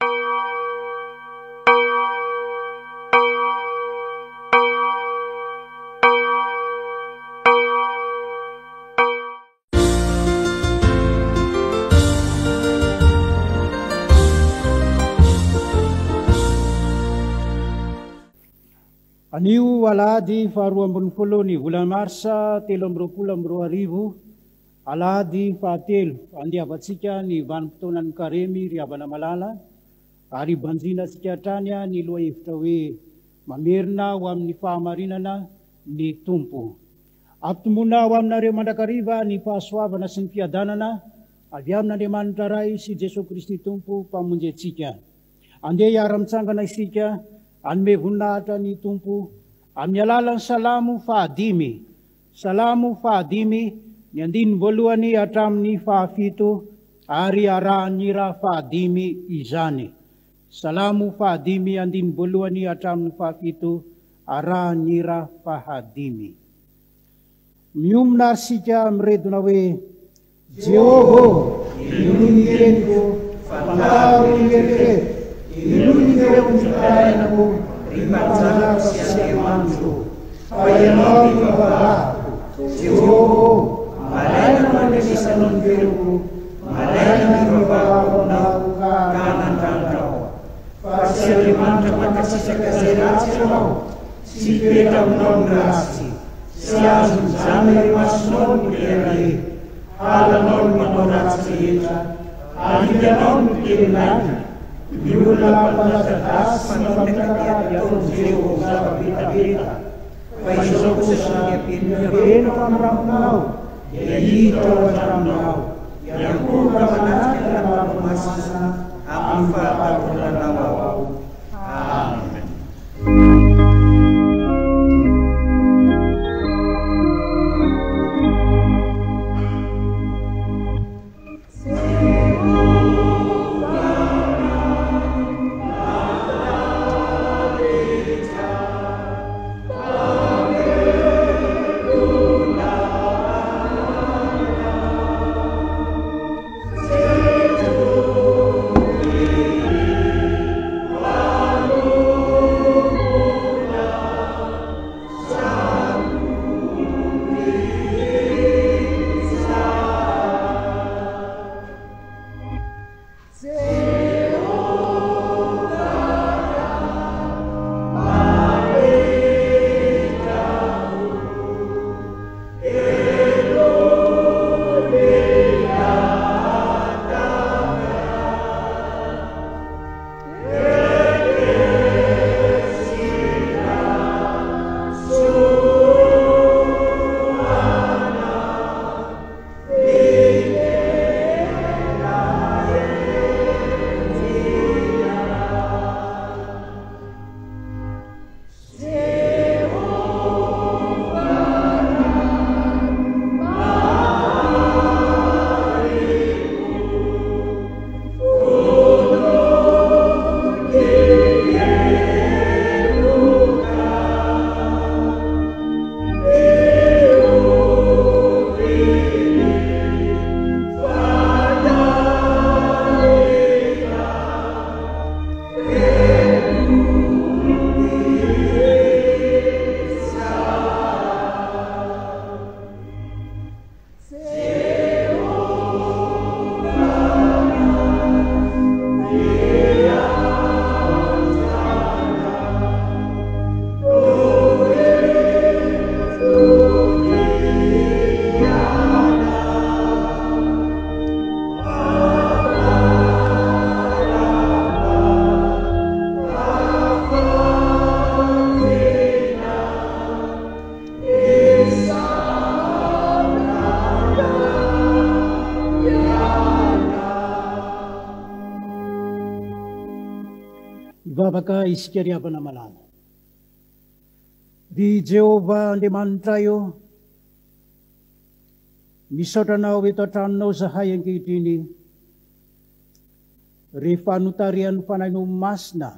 Anio alady 2 ny volana marsa 2020 alady 4 andiavatsika ny vanim-potoanan'ny karemy ry havana malala ary banjina tsika hatrany ny loha hevitra hoe mamerina ho amin'ny fahamarinana ny tompo. Ampitomboana ho aminareo mandrakariva ny fahasoavana sy ny fiadanana avy amin'Andriamanitra Ray sy Jesosy Kristy Tompo mpamonjy antsika. Andeha hiara-mitsangana isika anome voninahitra ny tompo amin'ny alalan'ny salamo 5. Salamo 5 ny 15 hatramin'ny 7 ary arahan'ira 5 izany. Salamo 5 15 hatramin'ny 7 arahan'ira 5. Miomina sika miredona hoe Jehova ilony reniko fantaro ny eritrereto ilony ireo mitarainako rimanjaka sy Andriamanitro fa ianao ny babako Jehova malaina mandresanao ny veloko malaina ny babako anao ka nandrandrao fa tsy Andriamanitra mankasisaka zay ratsy ianao sy petra aminao ny ratsy sy azo mizana ry masonao ny rehetrarehetra halanao ny manao ratsy rehetra alianao ny teninany ny olona mpanatadasy sy mampitrakady ataony Jehova zava-betabeta fa izao kosa niabenako amin'ny ramponao dia hita ao an-tramonao iakoka manaky ranoavo masina amin'ny fahapatonanao ao. Amen. Vavaka isika ry havana malala. Ry Jehova Andriamanitra io, misaotranao eto an-tranonao zahay ankehitriny, rehefa notarian'ny fanahinao masina,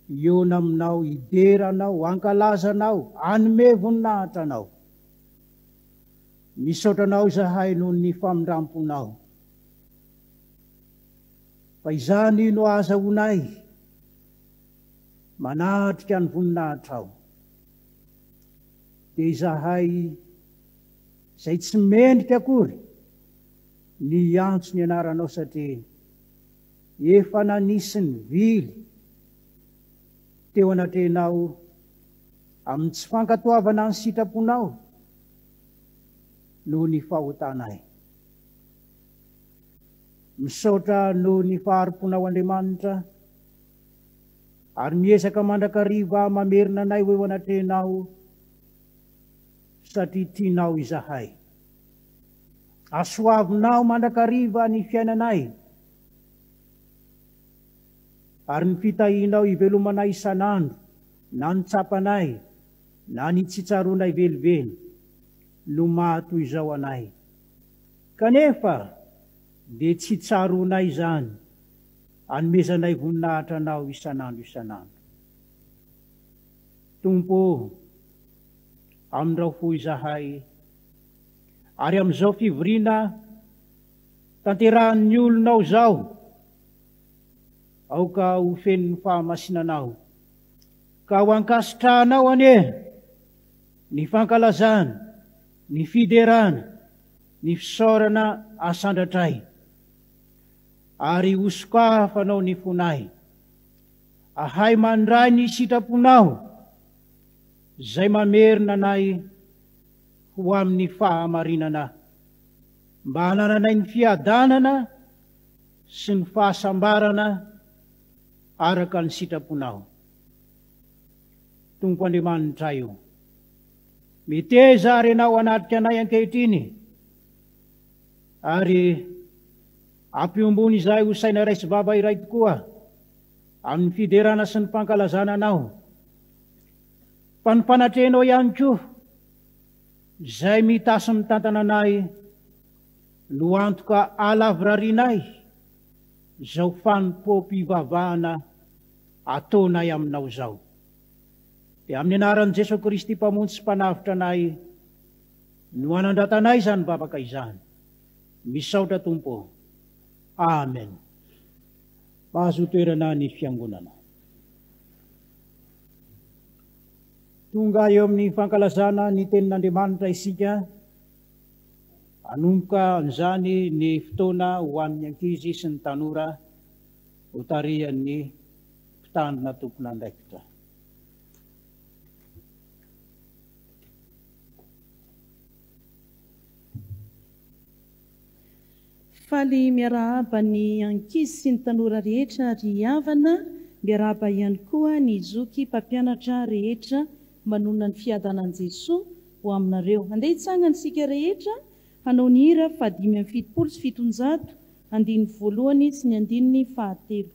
eo naminao ideranao, ankalazanao, anome voninahitra anao. Misaotranao zahay noho ny famindramponao. fa izany no azahoanay manatrika ny voninahitra ao. Dia izahay izay tsy mendrika akory ny antso ny anaranao satria efa nanisy ny vily teo anatrenao amin'ny tsy fankatoavana ny sitraponao noho ny fahotanay. Misaotra noho ny faharom-ponao Andriamanitra, ary miezaka mandrakariva mamerina anay eo anatrenao satria tianao izahay. Asoavinao mandrakariva ny fiainanay, ary ny fitahinao ivelomanay isan'andro, na ny tsapanay, na ny tsitsaronay velively, no mahatoy izao anay. Kanefa dia tsy tsaronay izany, anomezanay voninahitra anao isan'andro isan'andro. Tompo, amin'irao fo izahay, ary amin'izao fivoriana tanterahan'ny olonao zao, aoka ho fenon'ny fahamasinanao, ka ho ankasitrahanao ane ny fankalazana, ny fiderana, ny fisaorana asandratray, ary hosokafanao ny fonay, ahay mandray ny sitraponao zay mamerina anay ho amin'ny fahamarinana, mba hanananay ny fiadanana sy ny fahasambarana araka ny sitraponao. Tompo Andriamanitra io, miteza ary ianao anatrika anay ankehitriny, ary ampiombony izay ho saina raisy vava iray tokoa amin'ny fiderana sy ny fankalazana anao. Fa ny fanatrenao ihany koa izay mitasy mitantana anay no antoka alavrarianay zao fanompo-pivavahana ataonay aminao zao. Dia amin'ny anaran'i Jesu Kristy mpamonjy sy mpanavitra anay no anandratanay izany vavaka izany. Misaotra Tompo. Amen. Mahazo toerana ny fiangonana. Tonga eo amin'ny fankalazana ny tenin'Andriamanitra isika, hanomboka an'izany ny fotoana ho amin'ny ankizy sy ny tanora ho tarihan'ny mpitandrina tompon'andraikitra. Faly miarahaba ny ankizy sy ny tanora rehetra ry havana, miarahaba ihany koa ny zoky mpampianatra rehetra manona ny fiadanan'i Jesoa ho aminareo. Andeha hitsangana isika rehetra hanao ny hira 570 andininy 1 sy ny andininy 3.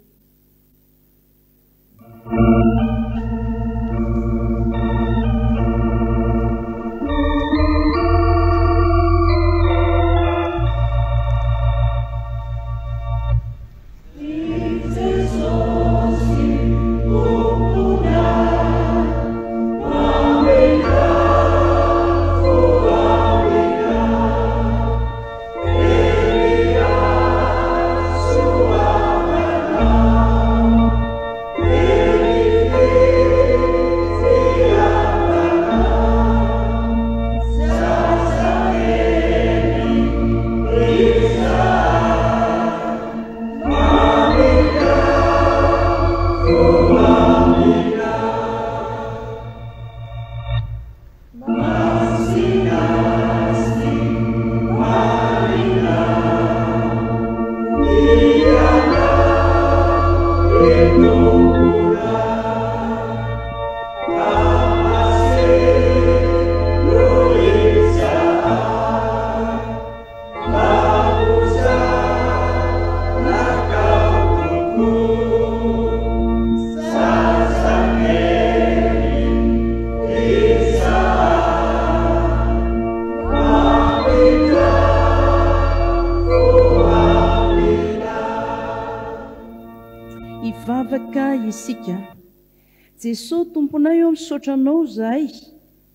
Jesosy tomponay eo misaotra anao zahay,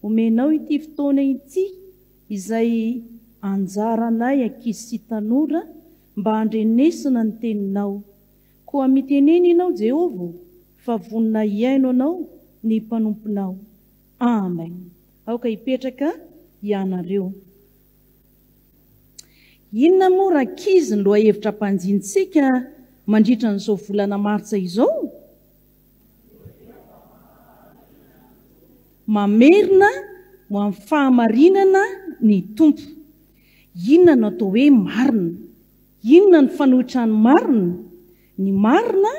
omenao ity fotoana ity izay anjaranay ankizy sy tanora mba handrenesina ny teninao. koa miteneny ianao Jehova fa vonina iaino anao ny mpanomponao. Amen. Aoka hipetraka ianareo. Inona moa rakizy ny loha hevitra mpanjintsika mandritra n'izao volana martsa izao? Mamerina ho amin'ny fahamarinana ny tompo. Inona no atao hoe marina? Inona ny fanohitra ny marina? Ny marina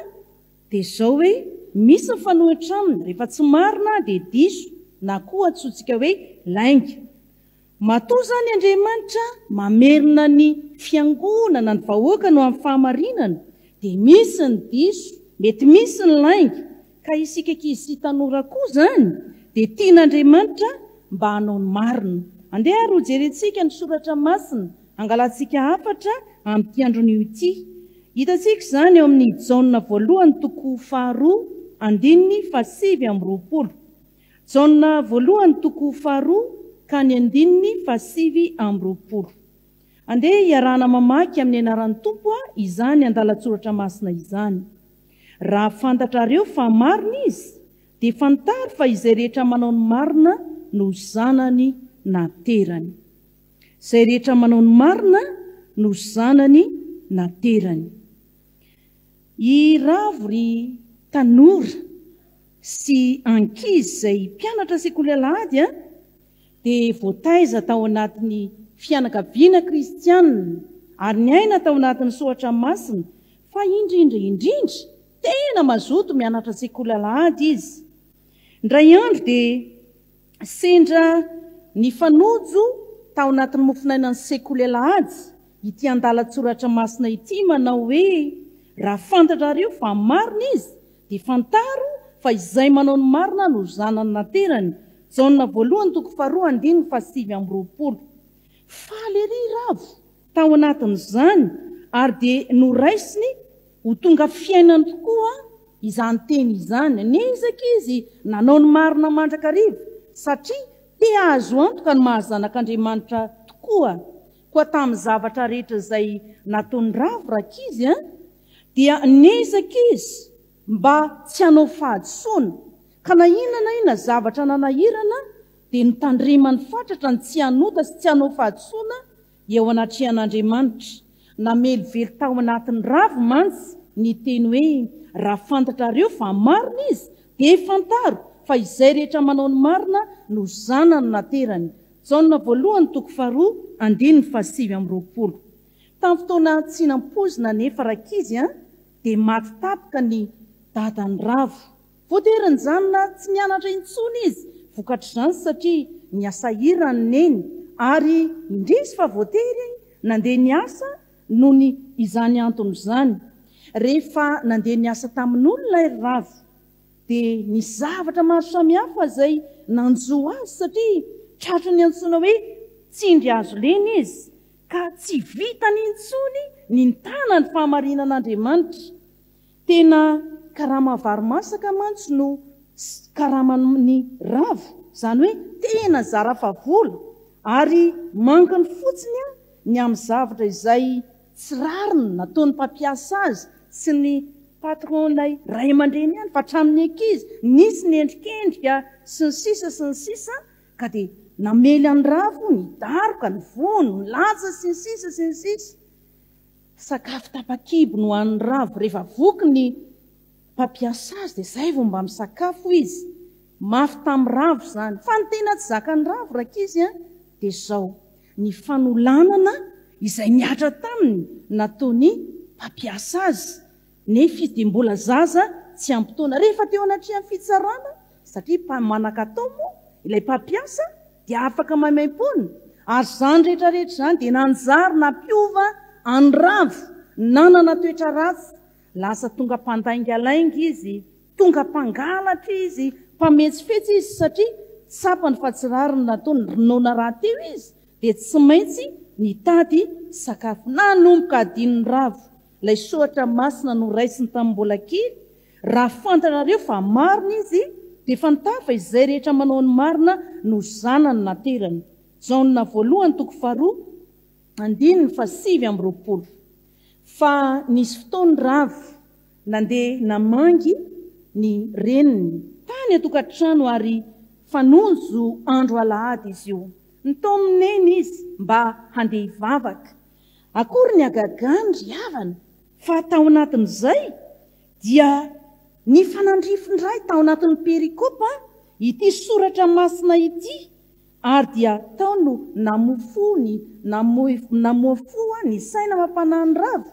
dia izao hoe misy ny fanohitra aminy, rehefa tsy marina dia diso na koa atsotsika hoe lainga. Matoa zany Andriamanitra mamerina ny fiangonana ny vahoaka no amin'ny fahamarinana, dia misy ny diso, mety misy ny lainga, ka isika ankizy sy tanora koa zany dia tian'Andriamanitra mba hanao ny marina. Andeha ary ho jerentsika ny soratra masina, angalantsika 4 amin'ity andron'io ity. Hitantsika izany eo amin'ny Jaona 1:2-7:20. Jaona 1:2-7:20. Andeha iarahana mamaky amin'ny anaran'ny Tompo izany andalatsoratra masina izany. Raha fantatrareo fa marina izy, dia fantaro fa izay rehetra manao ny marina no zanany na terany. Izay rehetra manao ny marina no zanany na terany. I ravy tanora sy ankizy izay mpianatra sekoly alahady dia voataiza tao anatin'ny fianakaviana kristianina ary ny aina tao anatin'ny soatra masina fa indrindra tena mazoto mianatra sekoly alahady izy. Indray andro dia sendra ny fanojo tao anatin'ny mofinainan'ny sekoly alahady ity andalatsoratra masina ity manao hoe raha fantatrareo fa marina izy dia fantaro fa izay manao ny marina no zanany na terany. Jaona 1:2-7:20. Faly ery ravo tao anatin'izany ary dia noraisiny ho tonga fiainany tokoa izany teny izany. Nezaka izy nanao ny marina mandrakariva satria te azo antoka ny mahazanak'Andriamanitra tokoa. Koa tamin'ny zavatra rehetra izay nataony ravo rakizy dia nezaka izy mba tsy hanao fahadisoana, ka na inona zavatra nanahirana dia nitandremany fatratra ny tsy hanota sy tsy hanao fahadisoana eo anatrehan'Andriamanitra. Namelively tao anatin'ny ravo mantsy ny teny hoe raha fantatrareo fa marina izy dia fantaro fa izay rehetra manao ny marina no zanany na terany. Jaona 1:2-7:20. Tamin'ny fotoana tsinam-pozina nefa rakizy dia maty tapaka ny dadan'ny ravo. Voatery ny zanona tsy nianatra intsony izy vokatr'izany satria niasa hira ny neny ary indrisy fa voatery nandeha niasa noho ny izany antony izany. Rehefa nandeha niasa tamin'olona iry ravo dia ny zavatra maro samihafa izay nanjo azy satria tratra ny antsoina hoe tsindry azo lena izy, ka tsy vitany intsony ny nitana ny fahamarinan'Andriamanitra. Tena karama varimasaka mantsy no karaman'ny ravo, izany hoe tena zara favola ary mangany fotsiny ny amin'ny zavatra izay tsy rariny nataony mpampiasa azy sy ny patron'ilay ray aman-dreny ihany, fa hatramin'ny ankizy nisy ny endrikendrika sy ny sisa ka dia namely an'ny ravo ny daroka, ny vono, ny laza sy ny sisa. Sakafo tapakibo no an'ny ravo rehefa voky ny mpampiasa azy dia izay vao mba misakafo izy. Mafy tamin'ny ravo izany. Fa ny tena tsy zakan'ny ravo rakizy dia izao ny fanolanana izay niatra taminy nataony mpampiasa azy. Nefa izy dia mbola zaza tsy ampitoana. Rehefa teo anatrehan'ny fitsarana satria manan-katao moa ilay mpampiasa dia afaka maimaim-pona ary izany rehetrarehetra izany dia nanjary nampiova any ravo, nanana toetra ratsy. Lasa tonga mpandaingalainga izy, tonga mpangalatra izy, mpametsifetsy izy satria tsapany fa tsy rariny nataony ronoana raha teo izy dia tsy maintsy nitady sakafo. Nanomboka adin'ny ravo. Ilay soatra masina no raisiny tamin'ny mbola kely. Raha fantanareo fa marina izy dia fantaro fa izay rehetra manao ny marina no zanany na terany. Jaona 1:2-7:20. Fa nisy fotoany ravo nandeha namangy ny reniny tany atokantrano ary fanonjo andro alahady izy io. Nytao mineny izy mba handeha hivavaka. Akory ny agagany ry havana, fa tao anatin'izay dia ny fanandrifindray tao anatin'ny perikopa ity soratra masina ity, ary dia tao no namofony namoafoa ny saina mampanany ravo,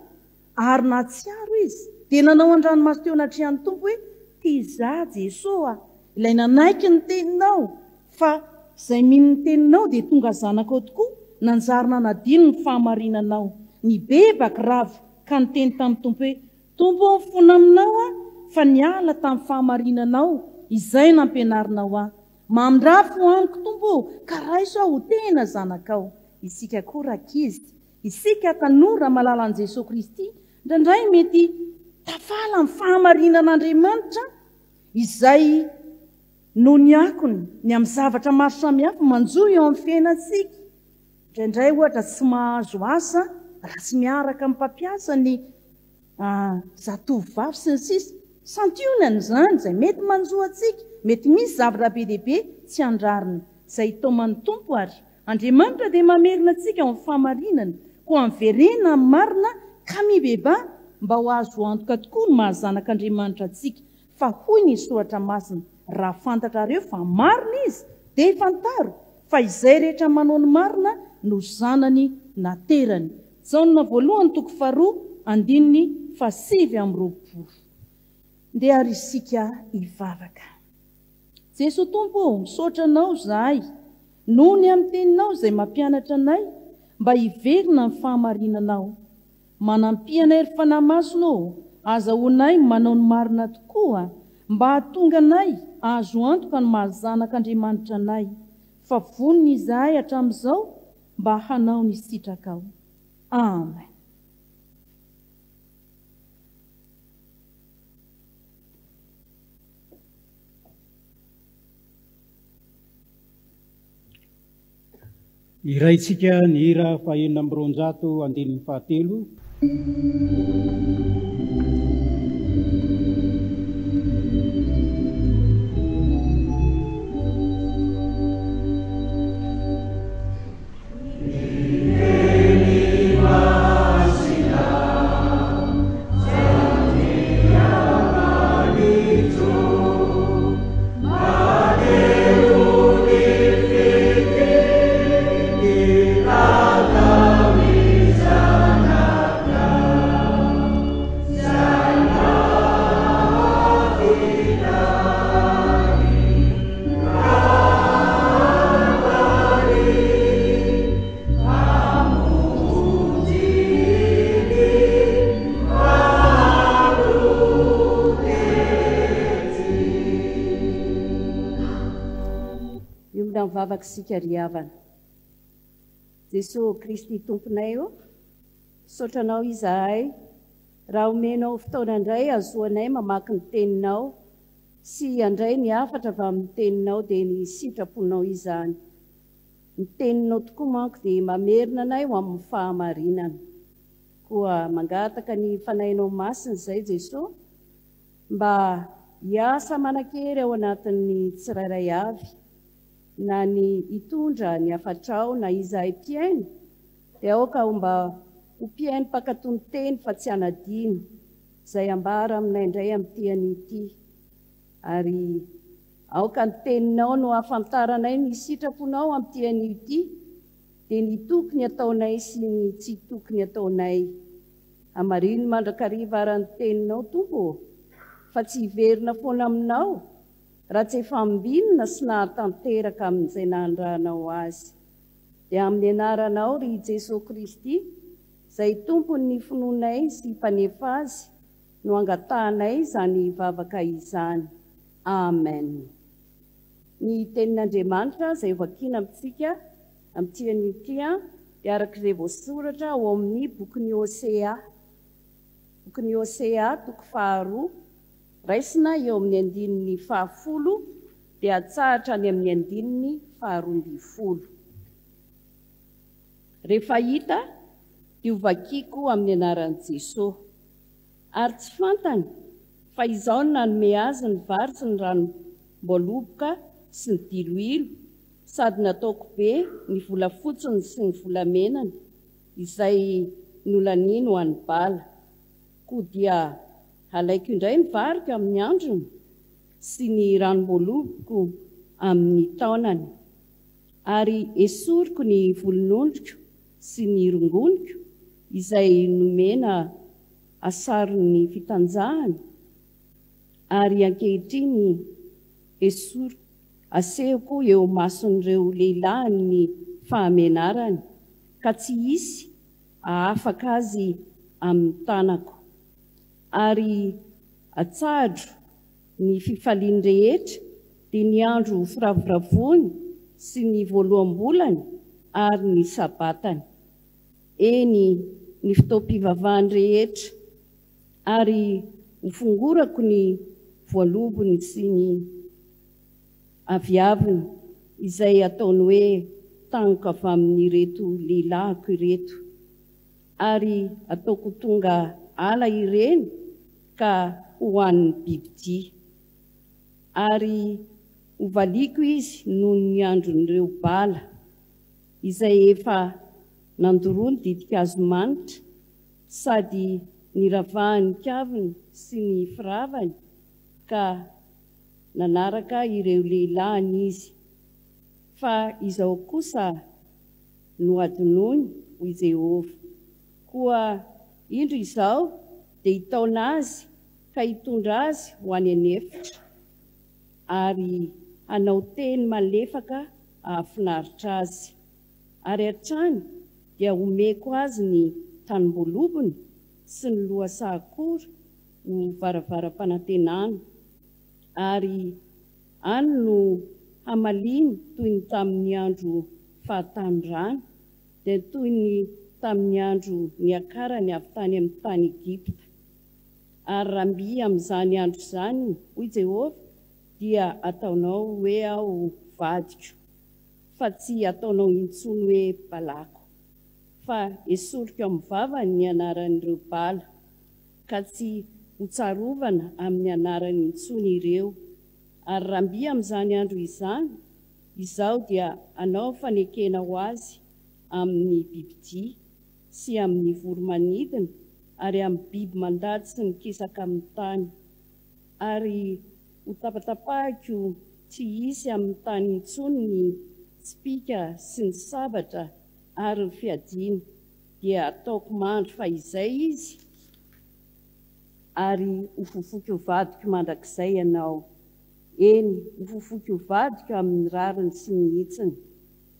ary natsiaro izy dia nanao an-dranomasy teo anatrehany tompo hoe tia izaho Jesosy ilay nanaiky ny teninao, fa izay mino ny teninao dia tonga zanako tokoa, nanjary nanadino ny fahamarinanao. Nibebaka ravo ka niteny tamin'ny tompo hoe tompo mifono aminao fa niala tamin'ny fahamarinanao izay nampianarinao aho. Mamindrafo amiko tompo, ka raiso aho ho tena zanakao. Isika koa rakizy, isika tanora malala an' Jesosy Kristy, indraindray mety tafala amin'ny fahamarinan'Andriamanitra izay no ny akony ny amin'ny zavatra maro samihafa manjoy eo amin'ny fiainantsika. Indraindray ohatra tsy mahazo asa raha tsy miaraka amin'ny mpampiasa ny zatovovavy sy ny sisa, santionany izany izay mety manjoa antsika, mety misy zavatra be dehibe tsy andrarina izay toman'ny tompo. Ary Andriamanitra dia mamerina antsika ao amin'ny fahamarinana, koa amin'ny verena amin'ny marina ka mibeba mba ho azo antoka tokoa ny mahazanak'Andriamanitra antsika. Fa hoy ny soratra masina, raha fantatrareo fa marina izy dia ifantaro fa izay rehetra manao ny marina no zanany naterany. Jaonina voalohany 2:7-20. Ndeha ary isika hivavaka. Jesosy tompo, misaotra anao zahay noho ny amin'ny teninao izay mampianatra anay mba hiverina ny fahamarinanao. Manampianay ry fanahy masina, azahoanay manao ny marina tokoa mba hahatonga anay azo antoka ny mahazanak'Andriamanitra anay. Fa vonona izahay hatramin'izao mba hanao ny sitrakao. Amen. Iraitsika ny hira 417. Mivavaka sika ry havana. Jesosy Kristy tomponay o, saotranao izahay raha omenao fotoana indray azoanay mamaky ny teninao sy andray ny afatra avy amin'ny teninao dia ny sitraponao izany. Ny teninao tokoa manko dia mamerina anay ho amin'ny fahamarinana. Koa mangataka ny fanahinao masina izay Jesosy mba hiasa manan-kery ao anatin'ny tsirairay avy, na ny hitondra ny afatrao na izahay mpiaino dia aoka mba ho mpiaino mpakatony teny fa tsy hanadino izay ambara aminay indray amin'ny tiany ity. Ary aoka ny teninao no ahafantaranay ny sitraponao amin'ny tiany ity dia ny tokony ataonay sy ny tsy tokony ataonay. Hamariny mandrakariva ara-ny teninao tompo, fa tsy hiverina foana aminao raha tsy efa ambinina sy nahatanteraka amin'izay nandrahanao azy. Dia amin'ny anaranao ry Jesosy Kristy, izay tompony finoanay sy mpanefa azy, no angatahanay izany vavaka izany. Amen. Ny tenin'Andriamanitra izay vakiana amintsika amin'ny tiany ity dia arak'izay voasoratra ao amin'ny bokin'ny Hosea. Bokin'ny Hosea 2, raisina eo amin'ny andininy 10 dia atsahatra ny amin'ny andininy 12. Rehefa hita dia ho vakiako amin'ny anaran'i Jesosy, ary tsy fantany fa izaho no nanome azy ny vary sy ny ranom-boaloboka sy ny diloilo, sady nataoko be ny volafotsiny sy ny volamenany izay nolaniny ho an'ny bala. Koa dia alaiko indray ny variko amin'ny androny sy ny ranom-boaloboko amin'ny taonany, ary esoriko ny volonondriko sy ny rongoniko izay nomena asarony fitanjahany, ary ankehitriny esoriko asehoko eo mason'ireo lehilahy ny fahamenarany, ka tsy hisy ahafaka azy amin'ny tanako, ary atsahadro ny fifaliany rehetra dia ny andro firavoravony sy ny voaloham-bolany ary ny sabatany, eny ny fotoam-pivavahany rehetra, ary hofongorako ny voalobony sy ny aviaviny izay ataony hoe tangoka avy amin'ny reto lehilahiko ireto, ary ataoko tonga ala ireny ka hoan'ny bibidia, ary hovaliko izy noho ny andron'ireo bala izay efa nandoroany didikazo manitra, sady niravahany kaviny sy ny firavany, ka nanaraka ireo lehilahiny izy. Fa izao kosa no adonony hoy Jehova, koa indro izao dia hitaona azy ka hitondra azy ho any anefitra, ary hanao teny malefaka ahafinaritra azy, ary hatrany dia homeko azy ny tanim-boalobony sy ny lohasahakora ho varavara-panantenana, ary any no hamaliny toy ny tamin'ny andro fahatanyrany, dia toy ny tamin'ny andro niakarany avy tany amin'ny tany Egipta. Ary ramby amin'izany andro izany, hoy Jehova, dia ataonao hoe aho vadiko, fa tsy ataonao intsony hoe balako, fa esoriko amin'ny vavany ny anaran'ireo bala, ka tsy hotsarovana amin'ny anarany intsony ireo. Ary ramby amin'izany andro izany, izao dia anao fanekena ho azy amin'ny bibidia sy amin'ny voromanidina, ary amin'ny biby mandady sy ny kisaka amin'ny tany, ary ho tapatapahiko tsy hisy amin'ny tany intsony ny tsipika sy ny sabatra ary ny fiadiana, dia ataoko mandro fa izay izy, ary ho fofoky ho vadiko mandrakizay ianao. Eny, ho fofoky ho vadiko amin'ny rariny sy ny hitsiny,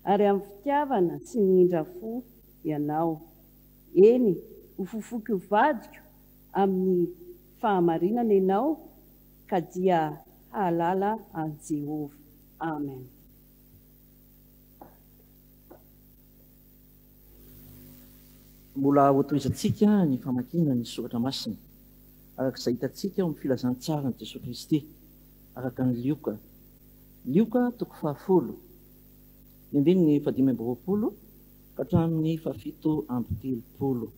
ary amin'ny fitiavana sy ny indrafo ianao. Eny, ho fofoky ho vadiko amin'ny fahamarinana ianao, ka dia hahalala an'i Jehova. Amen. Mbola hoatorizantsika ny famakiana ny soratra masina arak'izay hitantsika eo amin'ny filazantsara ny Jesosy Kristy araka ny Lioka. Lioka 10, ny andininy 520 ka hatramin'ny 730,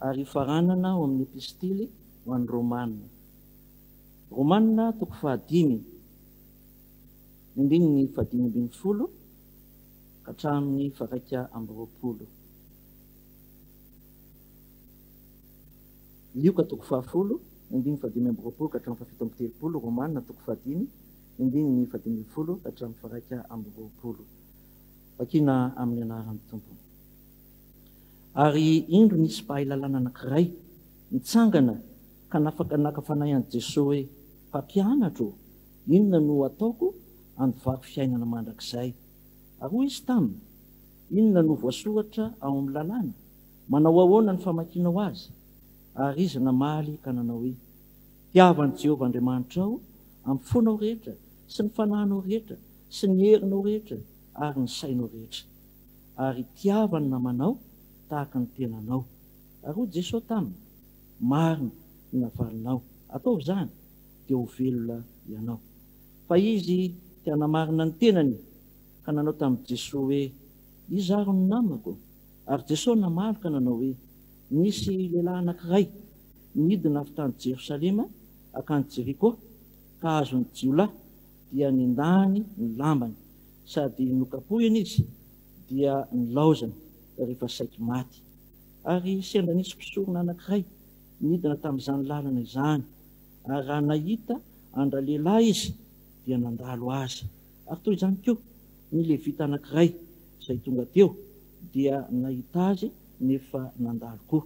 ary faranana ao amin'ny epistily ho an'ny Romanina. Romanina 5, ny andininy 520 ka hatramin'ny 120. Lioka 10, ny andininy 520 ka hatramin'ny 730, Romanina 10, ny andininy 520 ka hatramin'ny 120. Vakina amin'ny anaran'ny Tompo. Ary indro nisy mpahay lalàna anankiray nitsangana ka nafaka nakafanahy an'i Jesosy hoe, mpampianatro, inona no ataoko andovako fiainana mandrakizay? Ary hoy izy taminy, inona no voasoratra ao amin'ny lalàna? Manao ahoana ny famakianao azy? Ary izy namaly ka nanao hoe, tiavan'i Jehovah Andriamanitra ao amin'ny fonao rehetra sy ny fanahinao rehetra sy ny herinao rehetra ary ny sainao rehetra, ary tiavany namanao tahaka ny tenanao. Ary hoy Jesosy taminy, marina ny navalinao, atao izany dia ho velona ianao. Fa izy tia namarina ny tenany ka nanao tamin'i Jesosy hoe, izaro ny namako. Ary Jesosy namaly ka nanao hoe, nisy lehilahy anankiray nidina avy tany Jerosalema akany Jeriko ka azony jiolahy dia nindany ny lambany sady nokapohany izy dia nilaozany rehefa saiky maty. Ary sendra nisy mpisorona anankiray nidina tamin'izany lalana izany ary raha nahita andra-lehilahy izy dia nandalo azy. Ary toy izany koa ny levita anankiray izay tonga teo dia nahita azy nefa nandalo koa.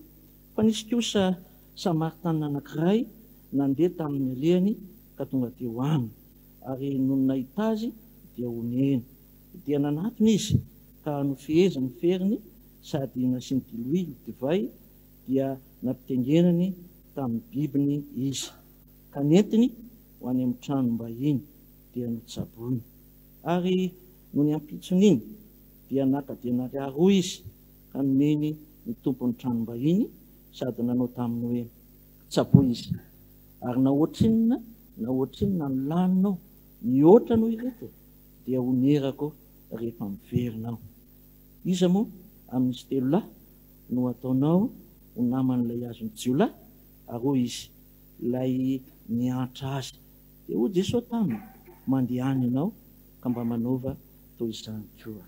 Fa nisy kosa Samaritana anankiray nandeha tamin'ny alehany ka tonga teo aminy ary no nahita azy dia oneny dia nanatony izy ka nofeheza ny feriny sady nasiany diloilo divay dia nampitengenany tamin'ny bibiny izy ka nentiny ho any amin'ny tranom-bahiny dia notsaboiny. Ary no ny ampitson'iny dia naka dia nariaro izy ka nomeny ny tompon'ny tranom-bahiny sady nanao taminy hoe tsaboy izy. Ary nahoatrinina ny laninao mihoatra noho ireto dia honerako rehefa miverinao. Iza moa amin'izy telo lahy no ataonao ho naman'ilay azony jiolahy ary hoy izy ilay niantra azy dia ho Jesosy taminy mandehany ianao ka mba manaova toy izany koa.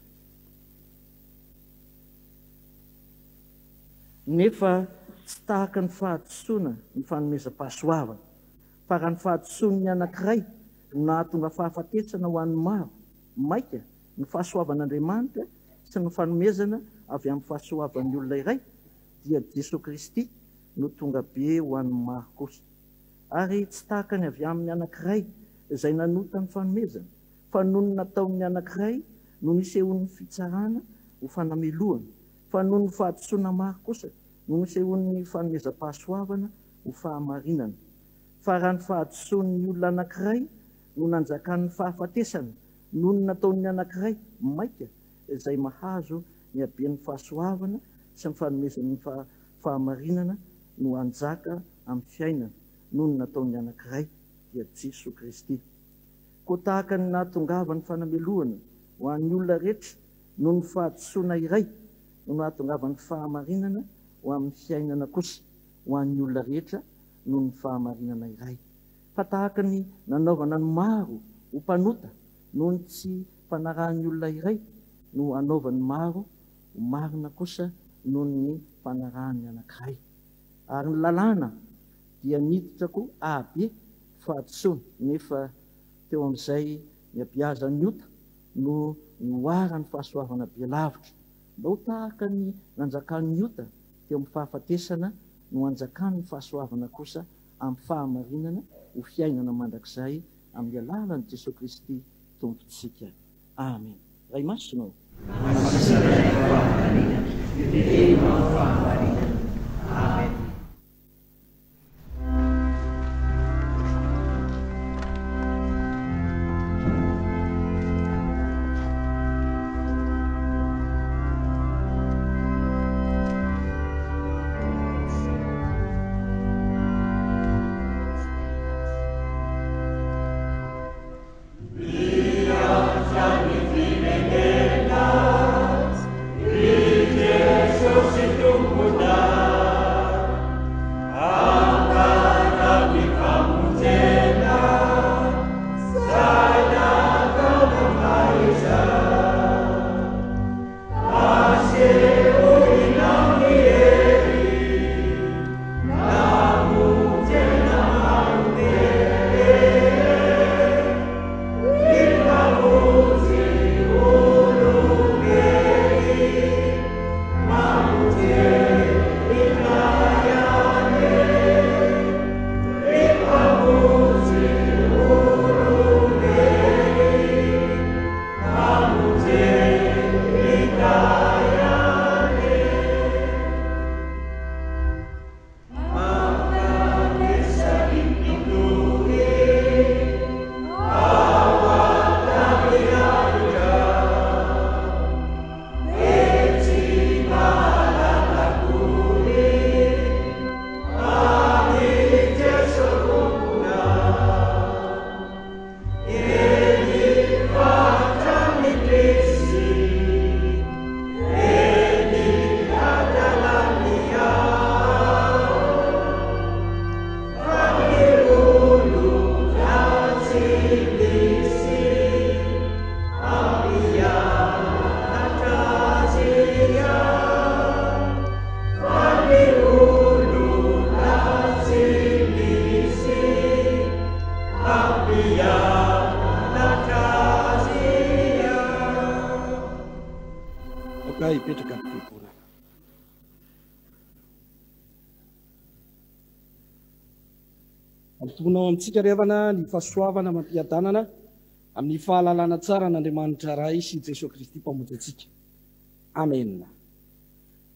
Nefa tsy tahaka ny fahadisoana ny fanomezam-pahasoavana fa raha ny fahadisoan'ny anankiray no nahatonga fahafatesana ho an'ny maro maika ny fahasoavan'Andriamanitra sy ny fanomezana avy amin'ny fahasoavan'ny olona iray dia Jesosy Kristy no tonga be ho an'ny maro kosa. Ary tsy tahaka ny avy amin'ny anankiray izay nanota ny fanomezana fa noho ny nataon'ny anankiray no nisehon'ny fitsarana ho fanamelohana fa noho ny fahadisoana maro kosa no nisehon'ny fanomezam-pahasoavana ho fahamarinana. Fa raha ny fahadisoan'ny olona anankiray no nanjakan'ny fahafatesana noho ny nataon'ny anankiray maika izay mahazo ny haben'ny fahasoavana sy ny fanomezan'ny fahamarinana no anjaka amin'ny fiainana noho ny nataon'ny anankiray dia Jesosy Kristy. Koa tahaka ny nahatongavany fanamelohana ho an'ny olona rehetra noho ny fahadisoana iray no nahatongavany fahamarinana ho amin'ny fiainana kosa ho an'ny olona rehetra noho ny fahamarinana iray. Fa tahaka ny nanaovana ny maro ho mpanota noho ny tsy mpanarahan'ny olona iray no anaovan'ny maro ho marina kosa noho ny mpanarahan'ny anankiray. Ary ny lalàna dia niditrako ahabe fahadisoana nefa teo amin'izay ny abiazan'ny ota no noharany fahasoavana be lavitra mba ho tahaka ny nanjakan'ny ota teo amin'ny fahafatesana no anjakan'ny fahasoavana kosa amin'ny fahamarinana ho fiainana mandrakizay amin'ny alalan'i Jesosy Kristy tompontsika. Amen. Ray masonao. Amen. Jesús, si tu mipetraka ny fiangonana. Ampitonao amintsika ry havana ny fahasoavana mampiadanana amin'ny fahalalana tsara n'Andriamanitra iray sy Jesosy Kristy mpamonjy antsika. Amen.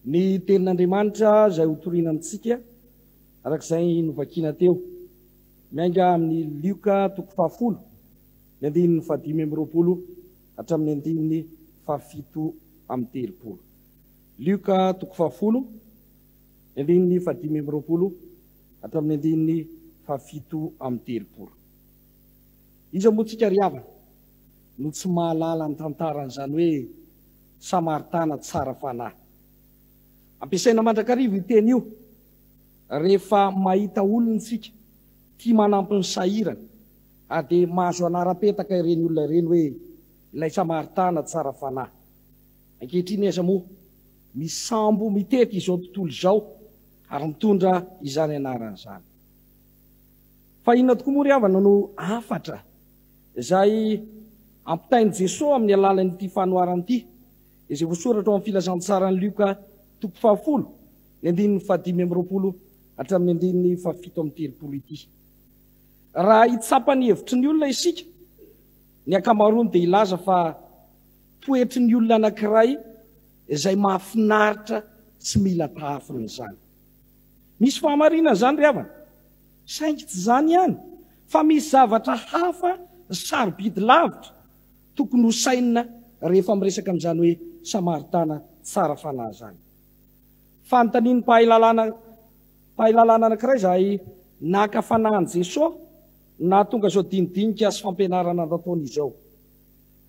Ny tenin'Andriamanitra izay hotoriana amintsika arak'izay novakiana teo miainga amin'ny Lioka 10, ny 15 hatramin'ny 7:30. Lioka 10, ny 15 hatramin'ny 7:30. Iza moa tsika ry havana no tsy mahalala ny tantaran'izany hoe Samaritana tsara fanahy. Ampiasaina mandrakarivo iteny io rehefa mahita olona tsika tia manampy ny sahirana, ary dia mahazo anara-petaka ireny olona ireny hoe ilay Samaritana tsara fanahy. Ankehitriny aiza moa misambo mitety izao tontolo izao ary mitondra izany anaran'izany. Fa inona tokoa moa ry havana no afatra izay ampitain'i Jesosy amin'ny alalan'ity fanoharana ity, izay voasoratra ao amin'ny filazantsarany Lioka 10, ny 15 hatramin'ny 7:30 ity. Raha hitsapany hevitry ny olona isika, ny ankamaroany dia ilaza fa toetry ny olona anankiray izay mahafinaritra tsy mila tahafiny izany. Misy fahamarinana izany ry havana, saingy tsy izany ihany, fa misy zavatra hafa sarobidy lavitra tokony ho sainina rehefa miresaka amin'izany hoe Samaritana tsara fanahy izany. Fanontanian'ny mpahay-lalàna anankiray izay naka fanahin' Jesosy na tonga izao dinidinika sy fampianarana nataony izao.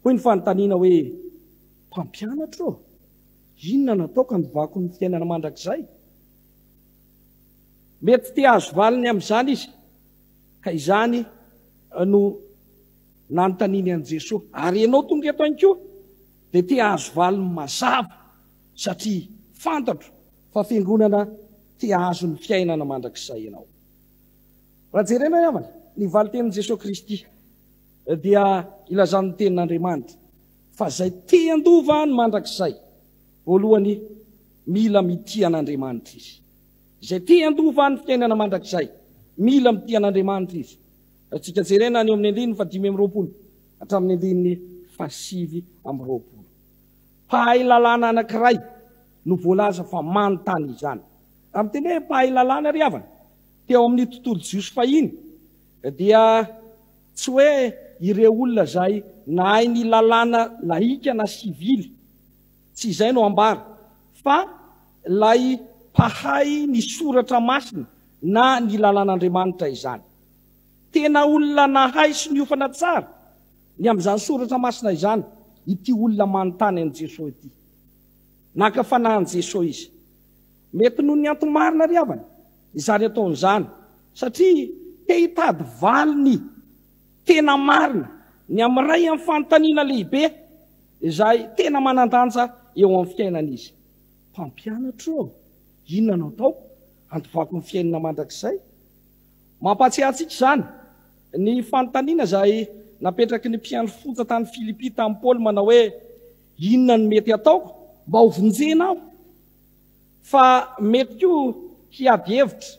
Hoy ny fanontaniana hoe, mpampianatra ô, inona nataoko handovako ny fiainana mandrakizay? Mety te azo valiny amin'izany izy, ka izany no nanontaniany an'i Jesosy. Ary ianao tonga eto ihany koa dia te azo valiny mazava, satria fantatro fa fiangonana te azo ny fiainana mandrakizay ianao. Raha jerena ry havana, ny valitenin'i Jesosy Kristy dia ilazany tenin'Andriamanitra fa izay te handova ny mandrakizay, voalohany mila mitia an'Andriamanitra izy. Izay te handova ny fiainana mandrakizay, mila mitia an'Andriamanitra izy. Tsika jerena ny eo amin'ny 15 hatramin'ny 7:20. Mpahay-lalàna anankiray no voalaza fa manontany izany. Amin'ny teny hoe mpahay-lalàna ry havana, teo amin'ny tontolo jiosy fahiny dia tsy hoe ireo olona izay nahay ny lalàna laika na sivily, tsy izay no ambara, fa lay mpahay ny soratra masina na ny lalàn'Andriamanitra izany. Tena olona nahay sy niofana tsara ny amin'izany soratra masina izany ity olona manontany an'i Jesosy ity. Naka fanahin' Jesosy izy. Mety noho ny antomarina ry havana izany ataon'izany, satria te hitady valiny tena marina ny amiray amin'ny fanontaniana lehibe izay tena manan-danja eo amin'ny fiainana izy. Mpampianatra ô, inona no ataoko handovako ny fiainana mandrakizay? Mampatsiahy antsika izany ny fanontaniana izay napetraky ny mpiandro fotsy tany Filipy tamin'ny Paoly manao hoe, inona no mety ataoko mba ho vonjena aho? Fa mety koa hiady hevitra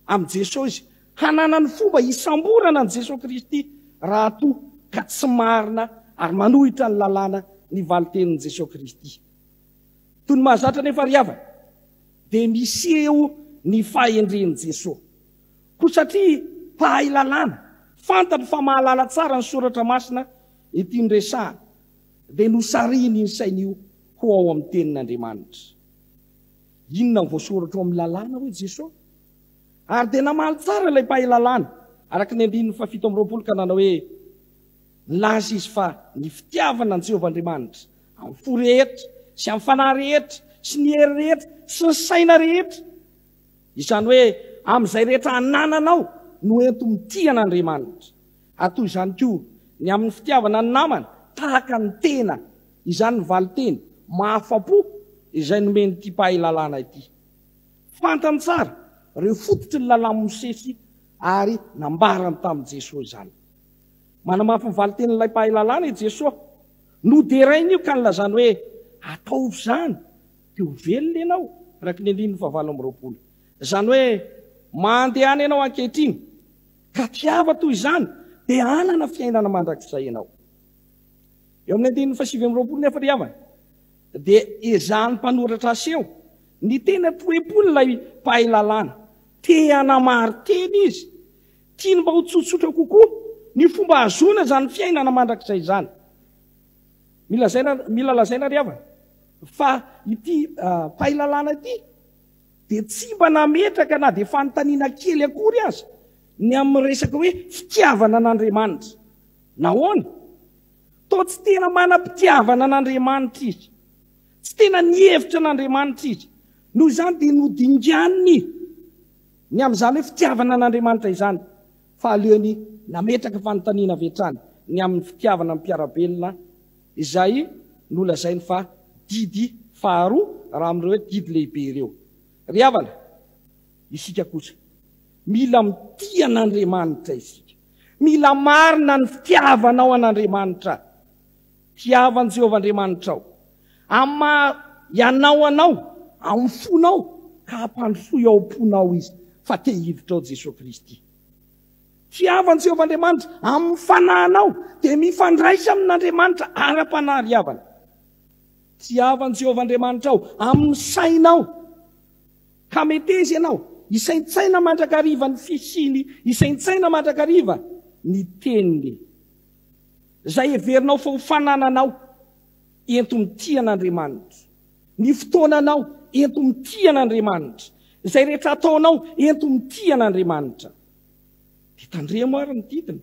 amin'i Jesosy izy, hanana ny fomba hisamborana an'i Jesosy Kristy raha toa ka tsy marina ary manohitra ny lalàna ny valitenin'i Jesosy Kristy. Toy ny mahazatra nefa ry havana, dia miseho ny fahendren'i Jesosy. Koa satria mpahay-lalàna fantatro fa mahalala tsara ny soratra masina ity ndresahana, dia nosariny ny sain'io ho ao amin'ny tenin'Andriamanitra. Inona ny voasoratra ao amin'ny lalàna hoe Jesosy? Ary dia namaly tsara ilay mpahay-lalàna araka ny 7:20 ka nanao hoe, nilaza izy fa ny fitiavana an'i Jehovahandriamanitra amin'ny fo rehetra sy amin'ny fanahy rehetra sy ny hery rehetra sy ny saina rehetra. Izany hoe amin'izay rehetra anananao no ento mitia an'Andriamanitra. Atoy izany koa ny amin'ny fitiavana ny namana tahaka ny tena, izany ny valiteny mahafa-po izay nomeny ity mpahay-lalàna ity. Fantany tsara ireo fototry ny lalàna Mosesy ary nambarany tamin'i Jesosy izany. Manamafy ny valitenin'ilay mpahay-lalàna i Jesosy, noderainy io ka nilazany hoe, ataovy izany teo velona ianao raky ny andiny fahavalo amby roapolo zany hoe mandehany ianao ankehitriny ka tiava toy izany dia anana fiainana mandrakizay ianao eo amin'ny andininy fasivy amby roapolo nefa ry havana dia izany mpanoratra aseho ny tena toepolo ilay mpahay lalàna te hanamary teny izy tiany mba ho tsotsotra kokoa ny fomba azona zany fiainana mandrakizay izany mila lazaina ry havana fa ity mpahay lalàna ity dia tsy mba nametraka na dia fanontaniana kely akory azy ny amin'ny resaka hoe fitiavana an'Andriamanitra nahoana toa tsy tena manam-pitiavana an'Andriamanitra izy tsy tena nihevitra an'Andriamanitra izy noho izany dia nodinganiny ny amin'izany hoe fitiavana an'Andriamanitra izany fa aleony nametraka fanontaniana vetrany ny amin'ny fitiavana mpiarabelona izay nolazainy fa didy faharoa raha amin'ireo hoe didy lehibe ireo ry havana isika kosa mila mitia an'Andriamanitra isika mila marina ny fitiavanao an'Andriamanitra tiavan' Jehovah Andriamanitra ao amma ianao anao amin'ny fonao ka hampandrosoy ao am-ponao izy fa te hiditra ao Jesosy Kristy tiavan' Jehovah Andriamanitra amin'ny fanahinao dia mifandraisa amin'Andriamanitra ara-panahy ry havana tiavan' Jehovah Andriamanitra ao amin'ny sainao ka meteza ianao isaintsaina mandrakariva ny fisiny isaintsaina mandrakariva ny teniny zay everinao fa ho fanananao ento mitia an'Andriamanitra ny fotoananao ento mitia an'Andriamanitra zay rehetra ataonao ento mitia an'Andriamanitra dia tandremo ary ny didiny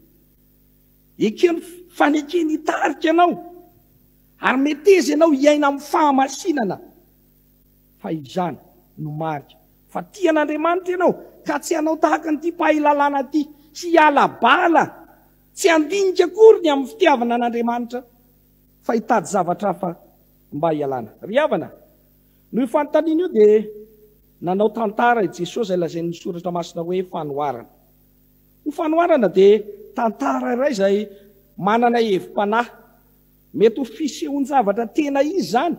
ekeny fanekeny hitarika anao ary meteza ianao hiaina amin'ny fahamasinana fa izany no marika fa tia an'Andriamanitra ianao ka tsy hanao tahaka nyity mpahay lalàna ty tsy hiala bala tsy handinika akory ny amin'ny fitiavana an'Andriamanitra fa hitady zavatra hafa mba hialana ry havana no fanontaniana io dia nanao tantara i Jesosy izay lazain'ny soratra masina hoe fanoharana ny fanoharana dia tantara iray izay manana hevi-panahy mety ho fisehoan-javatra tena izy zany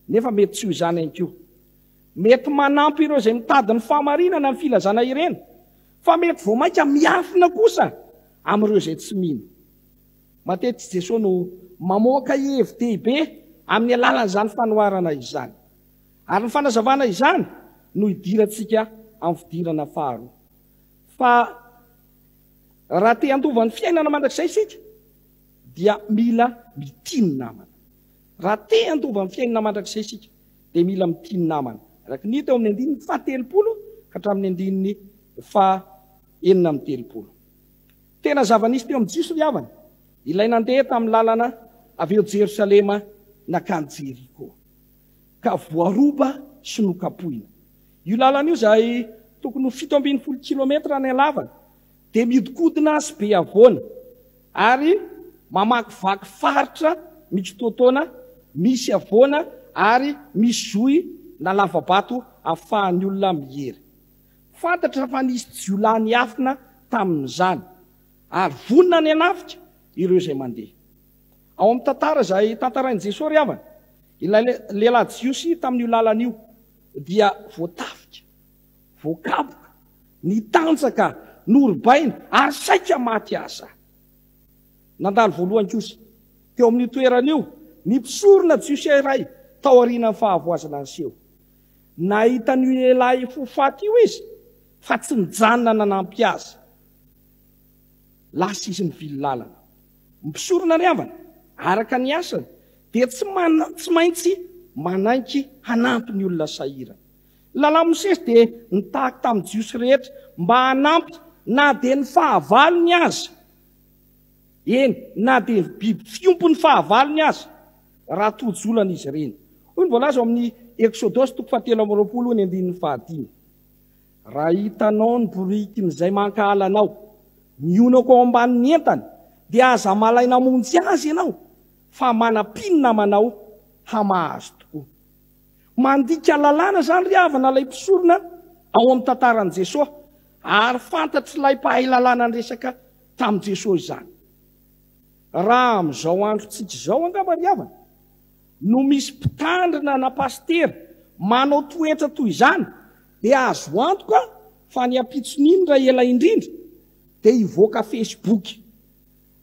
nefa mety tsy ho izany ihany koa mety manampy ireo izay mitady ny fahamarinana ny filazana ireny fa mety vao mainka miafina kosa amin'ireo izay tsy mino matetika Jesosy no mamoaka hevi-dehibe amin'ny alalan'izany fanoharana izany ary ny fanazavana izany no hidirantsika amin'ny fidirana faharoa fa raha te handovan'ny fiainana mandrakizay isika dia mila mitiny namana raha te handovan'ny fiainana mandrakizay isika dia mila mitiny namana araka ny hita eo amin'ny andininy fahatelopolo ka hatramin'ny andininy fahaenina amin'ny telopolo tena zava-nisy teo amin'ny Jiso ry havana ilay nandeha tamin'ny lalana avy eo Jerosalema nakany Jeriko ka voaroba sy nokapohina io lalana io izay tokony 700 kilometra ny halavana dia miodikodina sy be avoana ary mamakivaky faritra mitsototona misy avoana ary misy zohy na lavabato ahafahan'ny olona mihery fantatra fa nisy jiolany afina tamin'izany ary vonina ny anafika ireo izay mandeha ao amin'ny tantara izay tantarain'i Jesosy ry havana ilay lehilahy Jiosy tamin'io lalana io dia voatafika voakaboka nitanjaka norobaina ary saika maty aza nandalo voalohany kosa teo amin'ny toeran'io nipisorona Jiosy iray tao aorian'ny fahavoazana anseho nahita ny lehilahy fofaty io izy fa tsy nijanona nanampy azy lasa izy mivily lalana mipisorona ry havana araka ny asany dia tsy maintsy manaiky hanampy ny olona sahirana lalàna Mosesy dia nitahaky tamin'ny Jiosy rehetra mba hanampy na dia ny fahavalony azy eny na dia biby fiompony fahavalony azy raha tojolana izy ireny hoy ny voalaza ao amin'ny Exodosy 7:20 raha hitanao ny borikin'izay mankahala anao mionako ao ambanin'ny entany dia aza malaina monjy azy ianao fa manam-pinina manao hamahazo tokoa mandika lalàna zany ry havana ilay mpisorona ao amin'ny tantaran'i Jesosy ary fantatry ilay mpahay lalàna ny resaka tamin'i Jesosy izany raha amin'izao androntsika izao angamba ry havana no misy mpitandrina na pastera manao toetra toy izany dia azo antoka fa ny ampitson'iny raha ela indrindra dia hivoaka Facebook.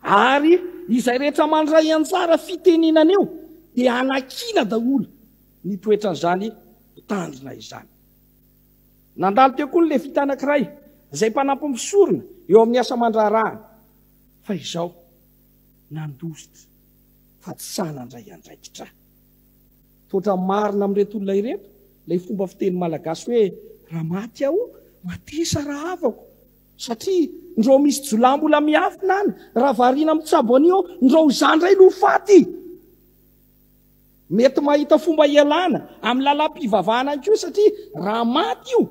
Ary izay rehetra mandray anjara fiteninana eo dia anakina daholo ny toetran'izany tandrina izany. Nandalo teo koa ny levita anankiray izay mpanampy misorona eo amin'ny asa mandrarahana. Fa izao nandositra fa tsy sanandray andraikitra. Totra marina amin'ireto olona ireto ilay fomba fiteny malagasy hoe raha maty aho matesa raha avako, satria ndreo misy jolambola miafina any raha variana mitsabo anio ndreo zandray no faty. Mety mahita fomba ialana amin'ny lalam-pivavahana ko satria raha maty io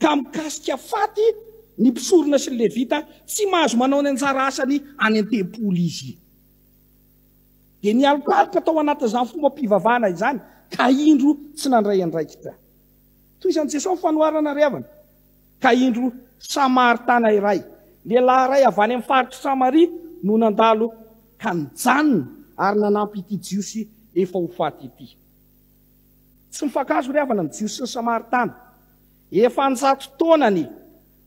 ka mikasika faty ny mpisorona sy ny levita tsy mahazo manao ny anjara asany any an-tempoly izy. Dia ny alokaloka tao anatin'izany fomba mpivavahana izany ka indro tsy nandray andraikitra. Toy izany Jesosy fanoharana ry havana. Ka indro Samaritana iray, lehilahy iray avy any amin'ny faritra Samaria no nandalo ka nijanona ary nanampy ity jiosy efa ho faty ity. Tsy mifakazo ry havana ny jiosy sy ny Samaritana. Efa njato taona ny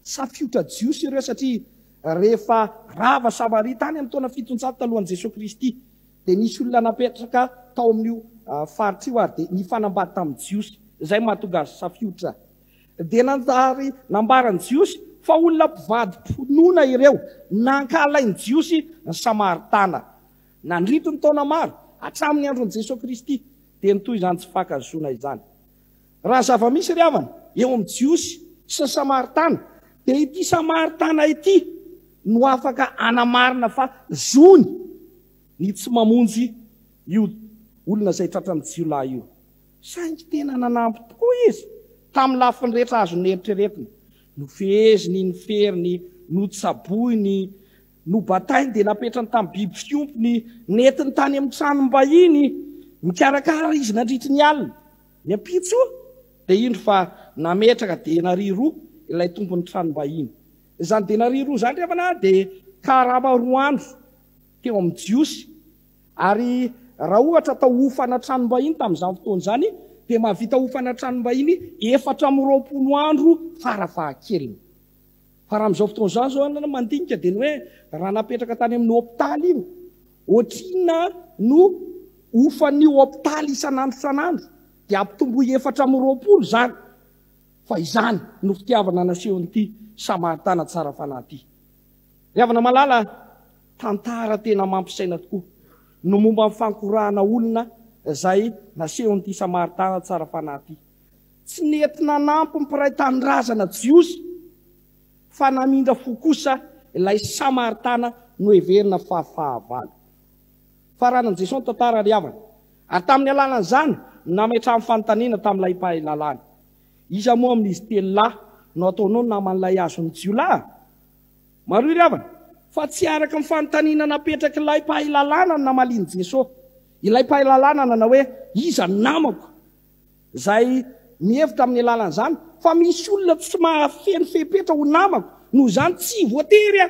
safiotra jiosy ireo satria rehefa rava Samaria tany amin'ny taona 700 talohan'i Jesosy Kristy dia nisy olona napetraka tao amin'io faritra io ary dia nifanambady tamin'ny jiosy, izay mahatonga azy safiotra. Dia nanjary nambarany jiosy fa olona mpivady mponona ireo nankalainy jiosy ny Samaritana. Nandrito ny taona maro hatramin'ny andron'i Jesosy Kristy dia nitoy izany tsy fakazona izany. Raha zava-misy ry havana eo amin'ny jiosy sy ny Samaritana dia ity Samaritana ity no afaka anamarina fa zony ny tsy mamonjy io olona izay tratra amin'ny jiolahy io. Saingy tena nanampy tokoa izy tamin'ny lafiny rehetra azo neritreretina. Nofeziny, niferiny, notsaboiny, nobatainy dia napetrany tamin'ny biby fiompony, netiny tany amin'ny tranom-bahiny, mikarakara izy nandritry ny alina. Ny ampitso dia indro fa nametraka denari roa ilay tompony tranom-bahiny. Izany denari roa izany rehefa dia karama 2 andro teo amin'ny jiosy. Ary raha ohatra atao ofana tranom-bahiny tamin'izany fotoana izany dia mahavita ofana tranom-bahiny 420 andro farafahakeliny. Fa raha amin'izao fotoana izany zao mandinika dia ny hoe raha napetraka tany amin'ny hôpitaly io, ohatrina no ofan'io hôpitaly isan'andro dia ampitombo 420 izany. Fa izany no fitiavana nasehon'ity Samaritana tsara fanahy ity. Ry havana malala, tantara tena mampisaina tokoa no momba amin'ny fankorahana olona izay nasehon'ity Samaritana tsara fanahy ity. Tsy nentina nampy mpiray tanindrazana jiosy fa namindra fo kosa ilay Samaritana no heverina fahafahavalo. Faranan Jesosy tantara ry havana. Ary tamin'ny alalan'izany nametrahan'ny fanontaniana tamin'ilay mpahay lalàna. Iza moa amin'izy telo lahy no ataonao naman'ilay azon'ny jiolahy? Maro ry havana. Fa tsy araka ny fanontaniana napetraka ilay mpahay lalàna no namaliany Jesosy. Ilay mpahay lalàna nanao hoe iza namako, izay mihevitra amin'ny alalan'izany fa misy olona tsy mahafeno fepetra ho namako, noho izany tsy voatery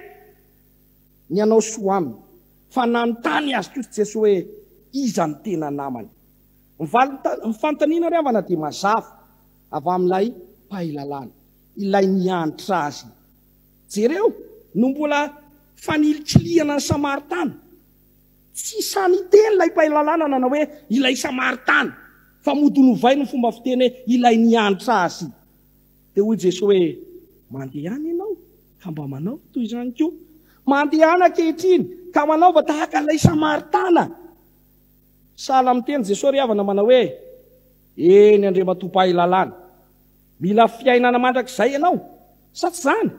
ny anao soa aminy. Fa nanontany azy kosa Jesosy hoe iza ny tena namany. Ny fanontaniana ry havana dia mazava avy amin'ilay mpahay lalàna, ilay nianatra azy. Jereo no mbola fanilikiliana ny Samaritana. Tsy saniteny ilay mpahay lalàna nanao hoe ilay Samaritana, fa mody novay ny fomba fiteny hoe ilay nianatra azy. Dia hoy Jesosy hoe mandehana ianao ka mba manao toy izany koa. Mandehana ankehitriny ka manaova tahaka ilay Samaritana. Sahala miteny Jesosy ry havana manao hoe eny andrematoa mpahay lalàna, mila fiainana mandrakizay ianao, sa tsy izany?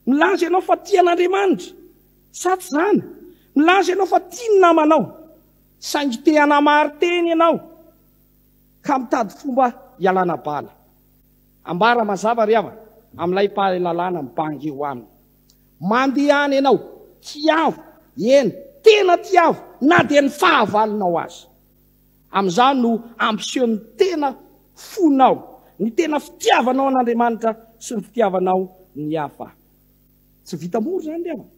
Milaza ianao fa tian'Andriamanitra, sa tsy izany? Milaza ianao fa tia ny namanao, saingy te hanamary teny ianao ka mitady fomba hialana bala. Ambara mazava ry havana amin'ilay mpahay lalàna mibangy eo aminy. Mandehana ianao, tiavo, eny, tena tiavo, na dia ny fahavalonao azy. Amin'izany no ampisehoan'ny tena fonao, ny tena fitiavanao an'Andriamanitra sy ny fitiavanao ny hafa. Tsy vita mora izany ry havana.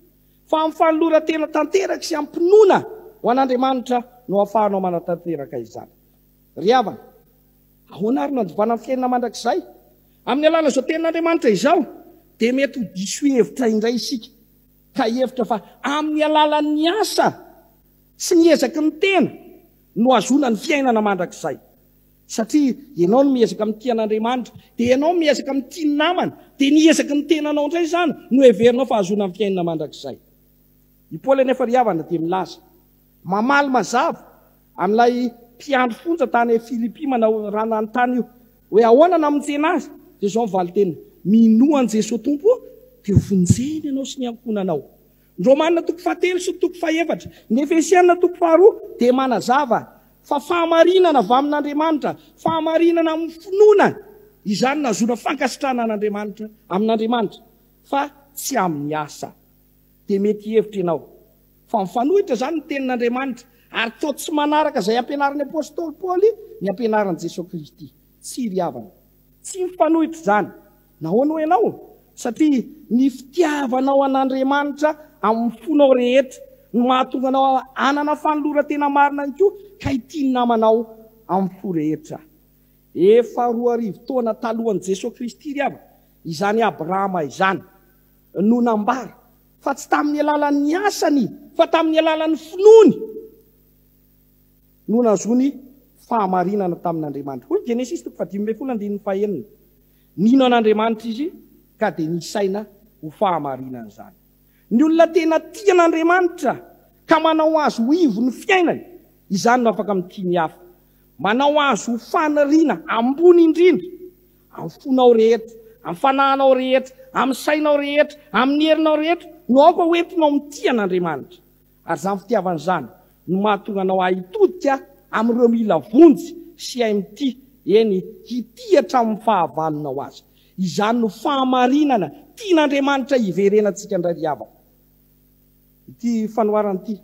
Fa amin'ny fanoloran-tena tanteraka sy ampinoana ho an'Andriamanitra no ahafahanao manatanteraka izany. Ry havana, ahoana ary nandovana amin'ny fiainana mandrakizay amin'ny alala zao tenin'Andriamanitra izao dia mety ho diso hevitra indray isika ka hevitra fa amin'ny alalan'ny asa sy ny ezaky ny tena no azona ny fiainana mandrakizay satria ianao no miezaka amin'ny tian'Andriamanitra dia ianao miezaka amin'ny tiany namana dia ny ezaky ny tenanao indray zany no heverinao fa azona amin'ny fiainana mandrakizay. I Paoly anefa ry havana dia milaza mamaly mazava amin'ilay mpiandro fonja tany Filipy manao raha nanontany io hoe ahoana namonjena azy dia zao mivaly teny minoan Jesosy tompo dia vonjeny ianao sy ny ankonanao. Romanina 7 sy 7 ny Efesiana 2 dia manazava fa fahamarinana avy amin'Andriamanitra fahamarinana amin'ny finoana izany nazona fankasitrana amin'Andriamanitra fa tsy amin'ny asa. Dia mety hevitra ianao fa mifanohitra zany ny tenin'Andriamanitra ary toa tsy manaraka izay ampianaran'ny apôstôly Paoly ny ampianaran'i Jesosy Kristy. Tsy ry havana, tsy mifanohitra zany. Nahoana ho ianao? Satria ny fitiavanao an'Andriamanitra amin'ny fonao rehetra no mahatonga anao anana fanoloran-tena marina ihany koa ka itiany namanao amin'ny fo rehetra. Efa 2000 taona talohan'i Jesosy Kristy ry havana izany Abrahama izany no nambara fa tsy tamin'ny alalan'ny asany fa tamin'ny alalan'ny finoany no nazony fahamarinana tamin'Andriamanitra. Hoy Genesis 15:1. Nino an'Andriamanitra izy ka dia nisaina ho fahamarinana zany. Ny olona tena tian'Andriamanitra ka manao azy ho ivo ny fiainany izany no afaka mitia ny hafa. Manao azy ho faniriana ambony indrindra amin'ny fonao rehetra, amin'ny fanahinao rehetra, amin'ny sainao rehetra, amin'ny herinao rehetra no aoka hoentinao mitia an'Andriamanitra. Ary izany fitiavana izany no mahatonga anao ahitodika amin'ireo mila vonjy sy hay mitia eny hitihatra amin'ny fahavalonao azy. Izany no fahamarinana tian'Andriamanitra hiverenantsika indray ry havana. Ity fanoharana ity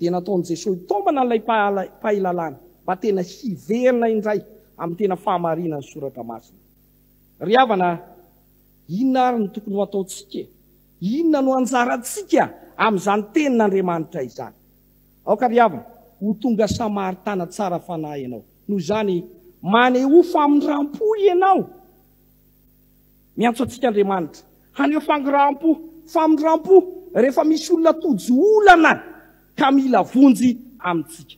dia nataon'i Jesosy tombana ilay pahilalana mba tena hiverina indray amin'ny tena fahamarinana ny soratra masina. Ry havana, inona ary no tokony ho ataontsika? Inona no anjarantsika amin'izany tenin'Andriamanitra izany? Aoka ry havana, ho tonga samaritana tsara fanahy ianao. Noho izany maneho famindram-po ianao. Miantso antsika Andriamanitra haneho famindram-po rehefa misy olona tojo olana ka mila vonjy amintsika.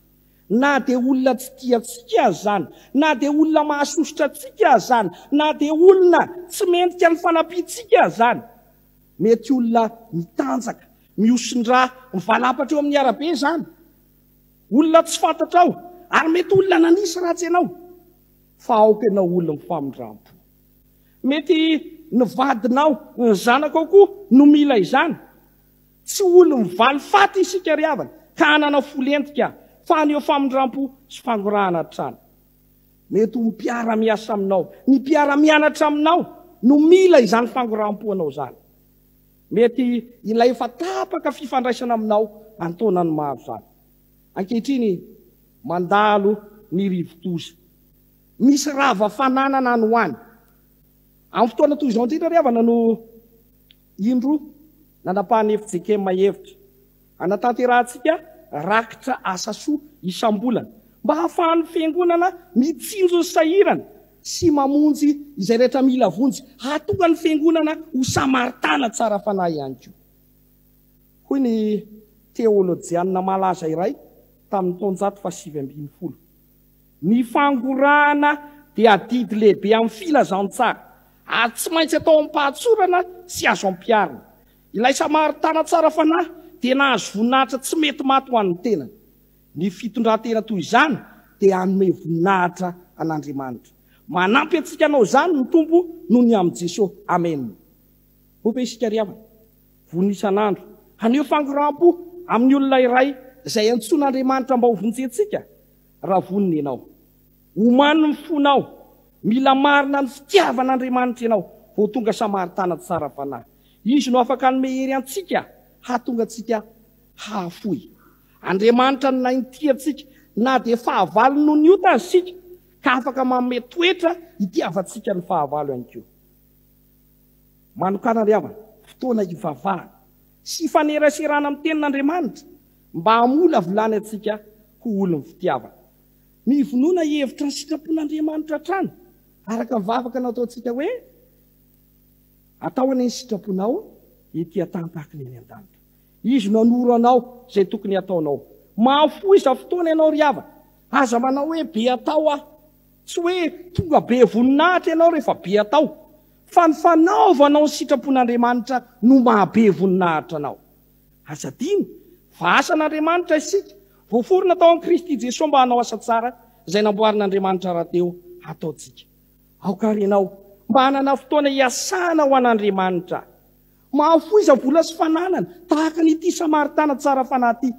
Na dia olona tsy tiantsika zany, na dia olona mahasositra antsika zany, na dia olona tsy mendrika ny fanampiantsika zany. Mety olona mitanjaka, miosindra, mivalapatra eo amin'ny arabe zany. Olona tsy fantatrao, ary mety olona nanisy ratsy ianao. Fa aoka ianao olona mifamindram-po. Mety ny vadinao, ny zanakao koa no mila izany. Tsy olona mivaly faty isika ry havana, ka hanana folentika, fa aneo famindram-po sy fangorahana trano. Mety ho mpiara-miasa aminao, ny mpiara-mianatra aminao no mila izany fangoram-po anao zany. Mety ilay efa tapaka fifandraisana aminao antonany maro zany. Ankehitriny mandalo ny rivotoza. Misy rava fananana no hoany. Amin'ny fotoana toy izao indrindra ry havana no indro nanapahany FJKM hevitra anatanterantsika rakitra asa soa isam-bolana mba hahafahan'ny fiangonana mitsinjo ny sahirana sy mamonjy izay rehetra mila vonjy hahatonga ny fiangonana ho samaritana tsara fanahy ihany koa. Hoy ny teolojianina malaza iray tamin'ny taona 1770. Ny fangorahana dia didy lehibe amin'ny filazantsara ary tsy maintsy atao amin'ny pahatsorana sy azo ampiarina. Ilay samaritana tsara fanahy dia nahazo voninahitra tsy mety maty ho an'ny tenany. Ny fitondran-tena toy izany dia hanome voninahitra an'Andriamanitra. Manampy antsika anao zany ny tompo noho ny amin'i Jesosy. Amen. Hope isika ry havana, vonin'isan'andro haneho fangoram-po amin'ny olona iray izay antsoin'Andriamanitra mba ho vonjentsika. Raha vonina ianao, omany ny fonao, mila marina ny fitiavan'Andriamanitra ianao, vao tonga samaritana tsara fanahy. Izy no afaka hanome hery antsika, hahatonga antsika hahafoy. Andriamanitra no naintia antsika, na dia fahavalo no niota antsika, ka afaka manome toetra hitiavantsika ny fahavalo ihany koa. Manokana ry havana, fotoana hivavahana sy fanerasirana amin'ny tenin'Andriamanitra mba hamola volany antsika ho olon'ny fitiavana. mivonona hevitra ny sitrapon'Andriamanitra trano araka mivavaka nao ataontsika hoe atao any ny sitraponao ity atantahaka ny eny an-danitra. Izy nanoro anao izay tokony ataonao. Mahafoiza fotoana ianao ry havana. Aza manao hoe be atao ah. Tsy hoe tonga be voninahitra ianao rehefa be atao. Fa ny fanaovanao ny sitrapon'Andriamanitra no mahabe voninahitra anao. Aza dino, vasan'Andriamanitra isika. Voaforona tao amin'i Kristy Jesosy mba hanao asa tsara izay namboarin'Andriamanitra rahateo ataontsika. Aokary ianao mba hanana fotoana hiasana ho an'Andriamanitra. Mahafoiza vola sy fananana tahaka n'ity Samaritana tsara fanahy ity.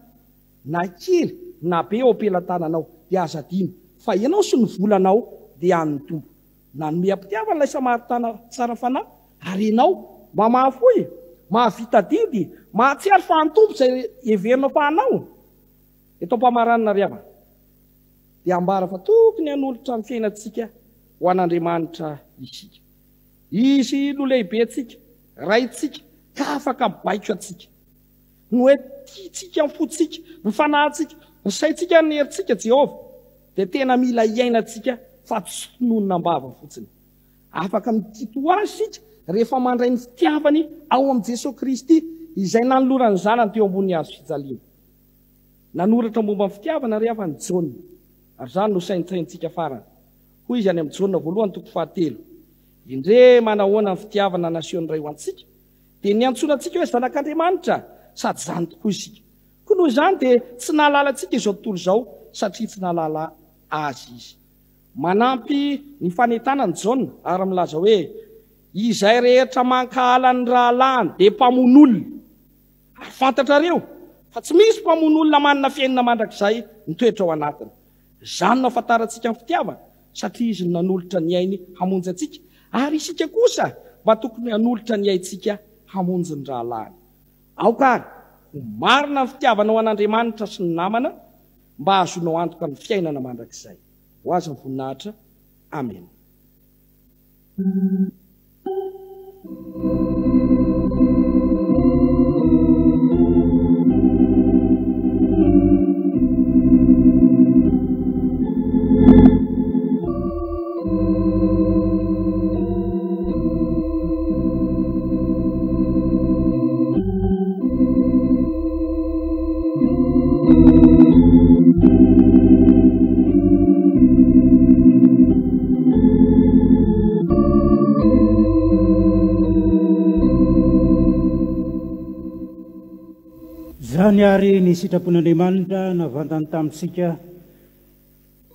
Na kely na be ao ampelantananao dia aza dino fa ianao sy ny volanao dia an'ny Tompo. Nanome am-pitiavana ilay Samaritana tsara fanahy ary ianao mba mahafoy, mahavita didy, mahatsiaro fa ny Tompo izay heverina fa hanao. Eto am-pamaranana ry havana dia ambara fa tokony hanolotra ny fiainantsika ho an'Andriamanitra isika. Izy no lehibentsika, raintsika, ka afaka baiko atsika. No hoe tiatsika ny fotsika, ny fanahintsika, ny saintsika ny herintsika Jehovah, dia tena mila iainantsika fa tsy nonona-mbava fotsiny. Afaka mitito azy sika rehefa mandray ny fitiavany ao amin'i Jesosy Kristy izay nanolorany zanany teo ambony hazo fijaliana. Nanoratra momba ny fitiavana ry havana Jaona, ary izany no saintsaintsika farany. Hoy izy any amin'ny Jaona voalohany toko 4. Indre manahoana ny fitiavana nasiony ray ho antsika, dia niantsoana antsika hoe zanak'Andriamanitra sady zany tokoa isika. Koa noho izany dia tsy nahalala antsika izao tontolo izao satria tsy nahalala azy izy. Manampy ny fanentana ny Jaona ary milaza hoe izay rehetra mankahala ny rahalany dia mpamon'olona. Ary fantatrareo fa tsy misy mpamon'olona manana fiainana mandrakizay mitoetra ao anatiny. Izany no ahafantarantsika ny fitiavana satria izy nanolotra ny ainy hamonjy antsika. Ary isika kosa mba tokony hanolotra ny aintsika hamonjy ny rahalany. Aokary, ho marina ny fitiavana ho an'Andriamanitra sy ny namana mba azonao antoka ny fiainana mandrakizay. Ho azy ny voninahitra. Amen. Zany ary ny sitrapon'Andriamanitra navantany tamintsika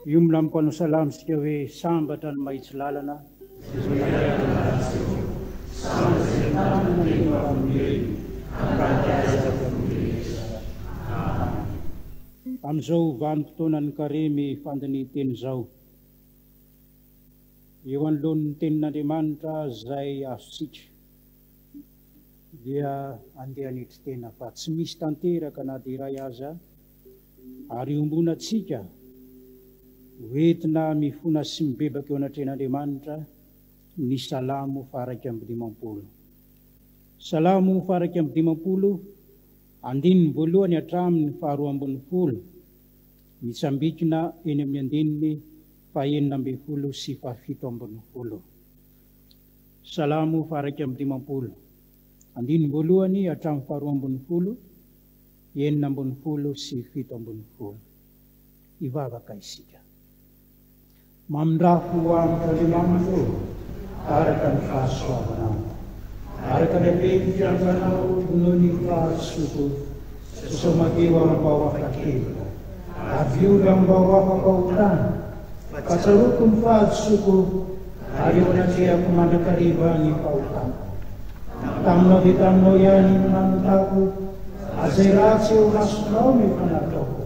io milamiko anao salamitsika hoe sambatra ny mahitsy lalana amin'izao vanim-potoanany karemy fandiny teny izao eo anoloan'ny tenin'Andriamanitra izay azontsika dia andeha nitry tena fa tsy misy tanteraka na dia iray aza ary ombona atsika hoentina mifona sy mibebaka eo anatren'Andriamanitra ny salamo faaraky amby 50. Salamo faaraky amby 50 andininy voalohany hatramin'ny 12 mitsambikina eny amin'ny andininy 9 sy 17. Salamo faaraky amby 50 andininy voalohany hatramin'ny 12 9 sy 17. Ivavaka isika. Mamindrafo amin'Andriamanitra araka ny fahasoavanao, araka ny habeny fianganao noho ny fahasoko sosomakeo am-bahoaka kely, aviola am-bahoaka baotany, fatsaroko ny fahasoko ary eo anatrehako mandrakariva ny fahotany. Taminao dia taminao ihany nanotako, azay ratsy eo masonao ny fanataoko.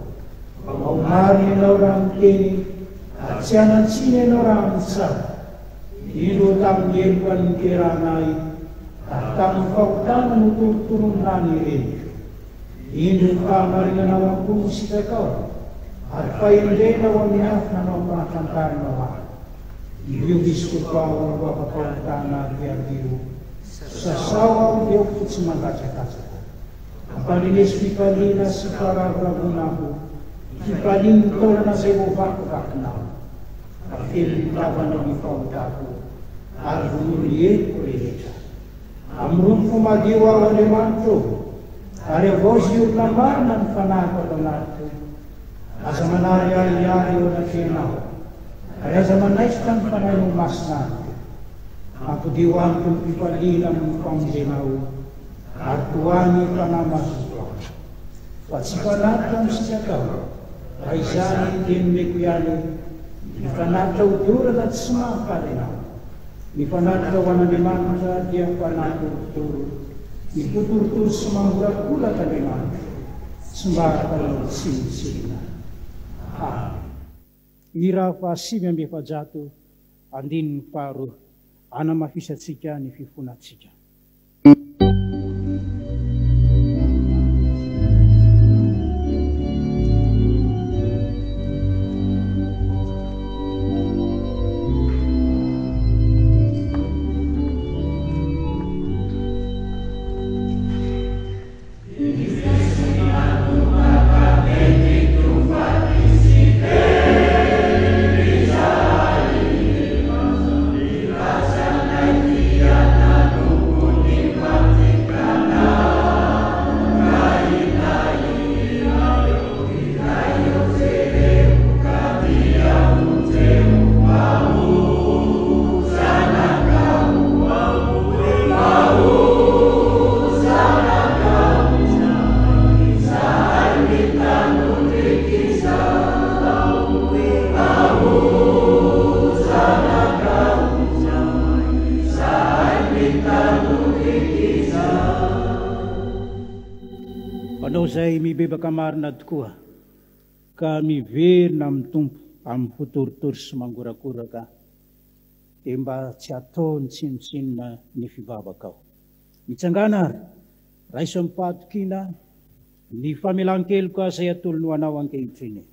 Maomary ianao raha miteny, tsy anatsiny ianao raha mitsara. Ino tamin'ny heloka ny niterahanay, ary tamin'ny fahotana no torotoronany ireniko. Indro ny fahamarinanao ampono sitrakao, ary fahendrenao amin'ny afo nanao mpahafantarinao ahy. Io misy kopaho afapahotana ariario, sasao aho dia fotsy mangatsakatsaka. Ampaninesy fifaliana sy faravoravonaho, Kipalin taona na zay vakovakinao. Afely lavana ny fahotako ary vonolieko rehetra. Amrony fo madio ao Andriamanitra ary avao zy olona marina ny fanahiko ato anatiko. Aza manary ariary eo anatenao ary aza manaisitra ny fanahinao masina amiko. Ampidio amiko ny fifaliana amin'ny famonjenao ary toany fanahy mazotoatra. Fa tsy fanatitra misika tao raha izany tenomeko ihany mifanatitra ho dorana tsy mahafaly anao. Mifanatitra ho an'Andriamanitra dia mifanatitra ho toro. Mifotorotoro sy mangorakolaka Andriamanitra tsy mba hakalao tsinitsina. Mira fa 500 andininy faharoa anamafisatsika ny fifonatsika. Zay mibebaka marina tokoa ka miverina amin'ny tompo amin'ny fotoritory sy mangorakoraka dia mba tsy ataony tsinotsinona ny fivavaka ao. Mitsangana ary raiso amin'ny fahatokiana ny famelan-keloka izay atolony ho anao ankehitriny.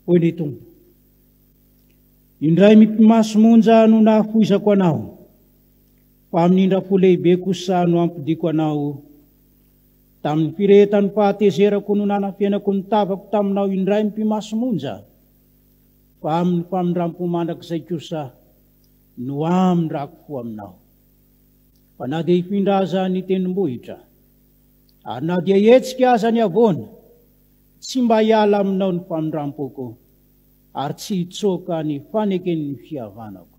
Hoy ny tompo, indray mipimaso monja no nahafoizako anao. Fa amin'indra fo lehibe kosa no ampidiko anao. Tamin'ny firehetan'ny fahatezerako no nanafianako ny tavako taminao indray mipimaso monja. Fa amin'ny famindram-po mandrakizay kosa no amindrako fo aminao. Fa na dia hifindra aza ny tenim-bohitra, ary na dia hetsika aza ny avoana, tsy mba hiala aminao ny famindram-poko, ary tsy hitsoaka ny faneken'ny fihavanako.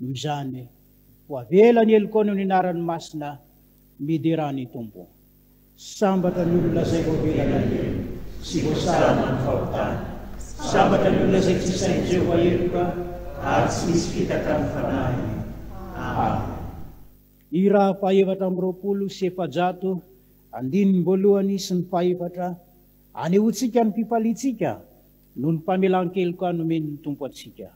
Noho izany, ho avela ny elokony ny anaran'ny masina miderany tompo. Sambatra ny olona zay voavelana sy voasarana ny fahotana. Sambatra ny olona zay tsy sain'i Jehova eloka ary tsy misy fitaka ny fanahiny. Amen. Ira fahaefatra amby 20 andininy voalohany sy ny fahaefatra anehoantsika ny fifalitsika noho ny famelan-keloka nomen'ny tompo atsika.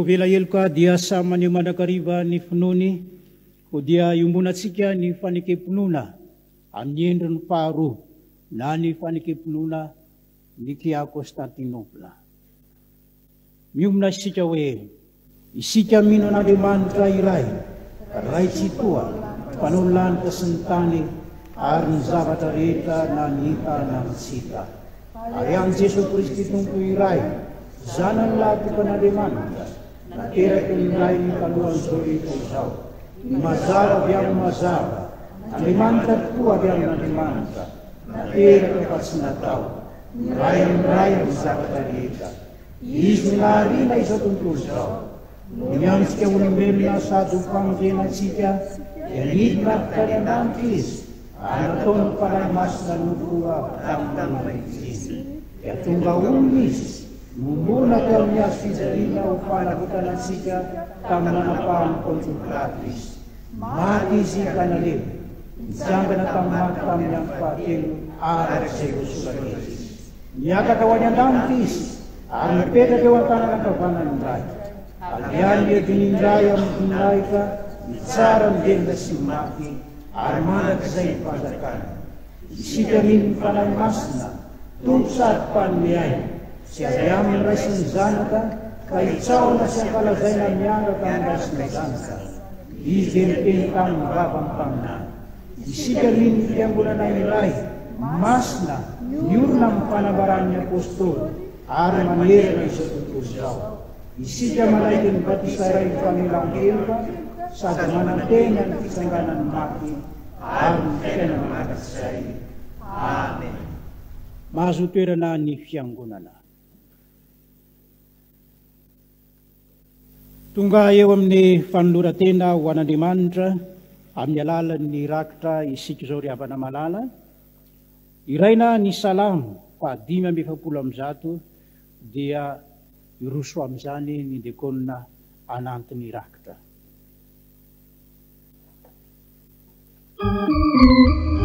Vela eloka dia samy maneho mandrakariva ny finoany Ko dia iumbonantsika ny fanekemponona amin'ny endriny faharoa na ny fanekemponona Nikia Constantinople. Miomina isika hoe isika mino an'Andriamanitra iray, ray tsy toa, mpanao ny lanitra sy ny tany ary ny zavatra rehetra na ny hita na ny tsy hita. Ary an' Jesosy Kristy Tompo iray, zanany lahatokan'Andriamanitra, nateraky ny iray ny talohan'izao rehetra izao. Ny mazava avy amin'ny mazava, Andriamanitra tokoa avy amin'Andriamanitra, nateraky fa tsy natao. Ny ray amin'ny zavatra rehetra. Izy ny lahariana izao tontolo izao. Ny amintsika olombelona sady ho famonjenantsika, dia nidinafika ny an-danitra izy, ary nataony mpanahy masina nofo tamin'ny izy. Dia tonga olona izy, nomborona teo amin'ny hazo fijaliana ho fanavotanantsika tamin'ny nanapahan'ny Pôntius Pilato izy. Maty izy ka nalevo, nitsangana tamin'ny maty tamin'ny andro fahatelo ary izay voasoratra izy. Niakatra ho any an-danitra izy, ary nipetraka eo an-tanana ankavanany indray. Alehany ediny indray amin'ny dinahitra, ny tsara mivelona sy maty, ary mandrak'izay ny fanjakana. Isika mino ny fanahy masina, tompo sady mpanome aina, tsy avy amin'ny raisy ny zanaka, ka hitsaona sy ankalazaina miaraka amin'ny raisy ny zanaka. Izy dia miteny tamin'ny vava amin'ny mpaminany. Isika mino ny fiangonana iray, masina, niorina amin'ny fanambaran'ny apôstôly, ary manerana izao tontolo izao. Isika manaiky ny batisa iray ny famelan-keloka, sady manantena ny fitsanganany maty, ary ny fiainana mandrakizay. Amen. Mahazo toerana ny fiangonana. Tonga eo amin'ny fanolora-tena ho an'Andriamanitra amin'ny alalan'ny rakitra isika izao ry havana malala. Iraina ny salamo 570 dia iroso amin'izany ny dekonina anantiny rakitra. Yeah.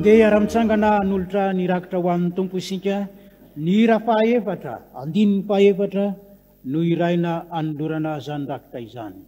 dia iara-mitsangana nolotra nirakitra ho amin'ny tompo isika ny hira fahaefatra andininy fahaefatra no iraina anolorana zany rakitra izany.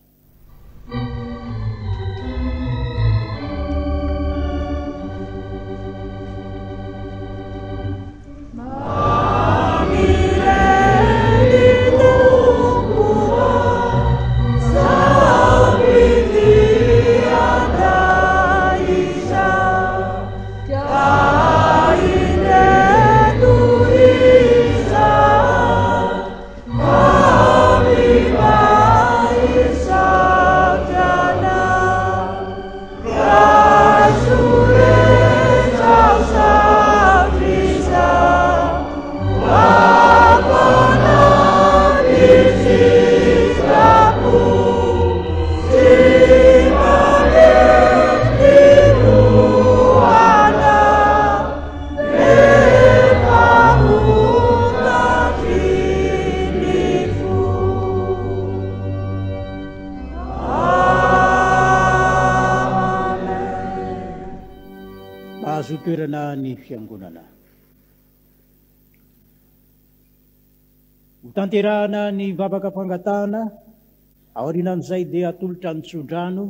Azo toerana ny fiangonana. Ho tanterahana ny vavaka fangatahana, aorianan'izay dia atolotra ny tson-drano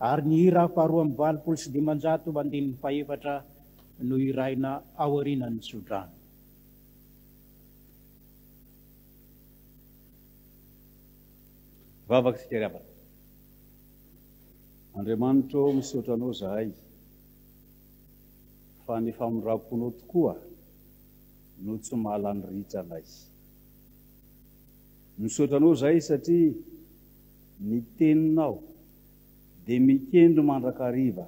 ary ny hira faharoa amby valopolo sy dimanjato mandinin'ny fahaefatra no iraina aorianan'ny tson-drano. Vavaka sika ravaka. Andriamanitro misaotra anao zahay fa ny famonram-ponao tokoa no tsy mahalany ritra anay. Misaotra anao zahay satria ny teninao dia mikendro mandrakariva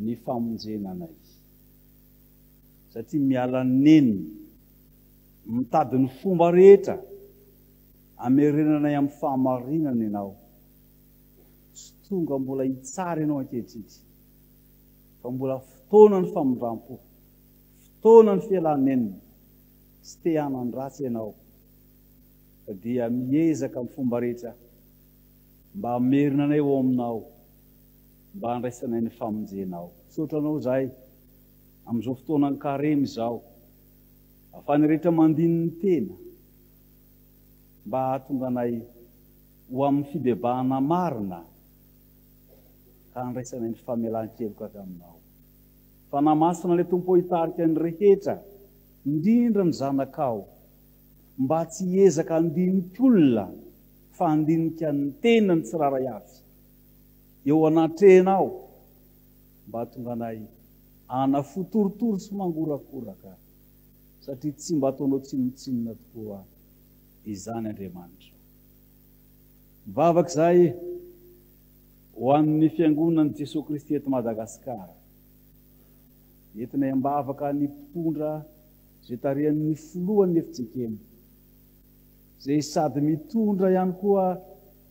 ny famonjena anay. Satria miala neniny mitady ny fomba rehetra amerenanay amin'ny fahamarinana ianao. Tsy tonga mbola hitsara ianao ankehitriny fa mbola fotoana ny famondram-po, fotoana ny fialanenina, tsy te hanan-dratsy ianao dia miezaka amin'ny fomba rehetra mba hamerinanay ao aminao, mba handraisanay ny famonjenao. Misaotra anao zahay amin'izao fotoana ny karemy izao, ahafahany rehetra mandiny ny tena mba hahatonga anay ho amin'ny fibebahana marina ka handraisanay ny famelan-keloka avy aminao. Fa namasina ilay tompo hitarika ny rehetra, indrindra ny zanakao, mba tsy hiezaka handinika-olona fa handinika ny tena ny tsiraray avy. Eo anatrehanao mba hahatonga anay hanafu torotoro sy mangorakoraka, satria tsy mba ataonao tsinotsinona tokoa izany Andriamanitra. Mivavaka izay ho an'ny fiangonan'i Jesosy Kristy eto Madagasikara, entinay mbavaka ny mpitondra izay tarihan'ny foloan'ny FJKM, izay sady mitondra ihany koa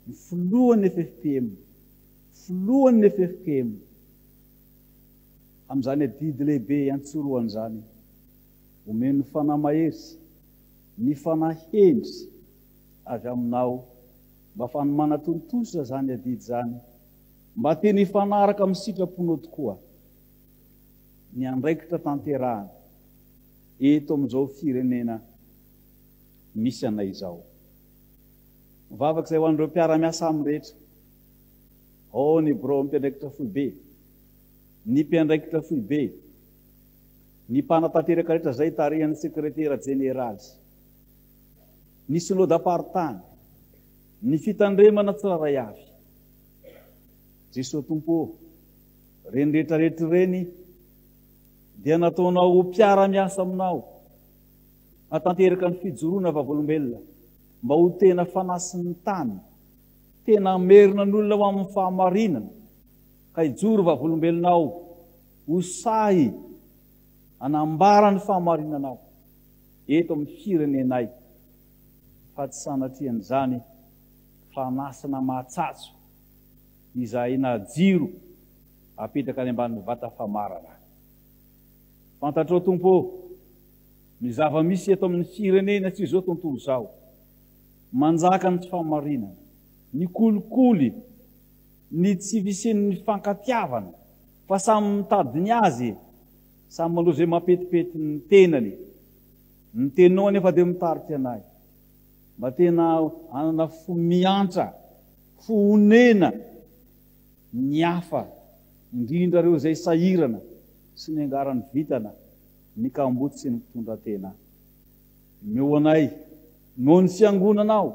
ny foloan'ny FFPM, foloan'ny FFKM, amin'izany didy lehibe antsoroany zany, omeny ny fanamahery, ny fanahendry avy aminao, mba fanomana tontositra zany adidy zany, mba teny hifanaraka amin'ny sitraponao tokoa ny andraikitra tanterahana eto amin'izao firenena misy anay izao. Mivavaka izay ho an'ireo mpiara-miasa amin'ny rehetra, ao ny birao mpiandraikitra foibe, ny mpiandraikitra foibe, ny mpanatanteraka rehetra zay tarihan'ny sekretera jeneraly, ny synodam-paritany, ny fitandremana tsiraray avy. Jesosy Tompo, reny rehetrarehetra reny dia nataonao ho mpiara-miasa aminao, hatanteraka ny fijoroana vavolombelona, mba ho tena fanasin'ny tany, tena merina n'olona ho amin'ny fahamarinana, ka hijoro vavolombelonao ho sahy anambara ny fahamarinanao eto amin'ny firenenay, fa tsy sanatrian'izany fanasana mahatsatso izay na jiro apetraka any ambanin'ny vata famarana. Fantatrao Tompo, ny zava-misy eto amin'ny firenena tsy izao tontolo izao, manjaka ny tsy fahamarinana, ny kolikoly, ny tsy visen'ny fankatiavana, fa samy mitadiny azy, samy manao zay mapetipety ny tenany. Ny teninao nefa dia mitarika anay. Mba tena anana fo miantra, fo onena ny hafa, indrindra reo zay sahirana sy ny angarany vitana, ny kambotsy sy ny mpitondra-tena. Meo anay, noho ny fiangonanao,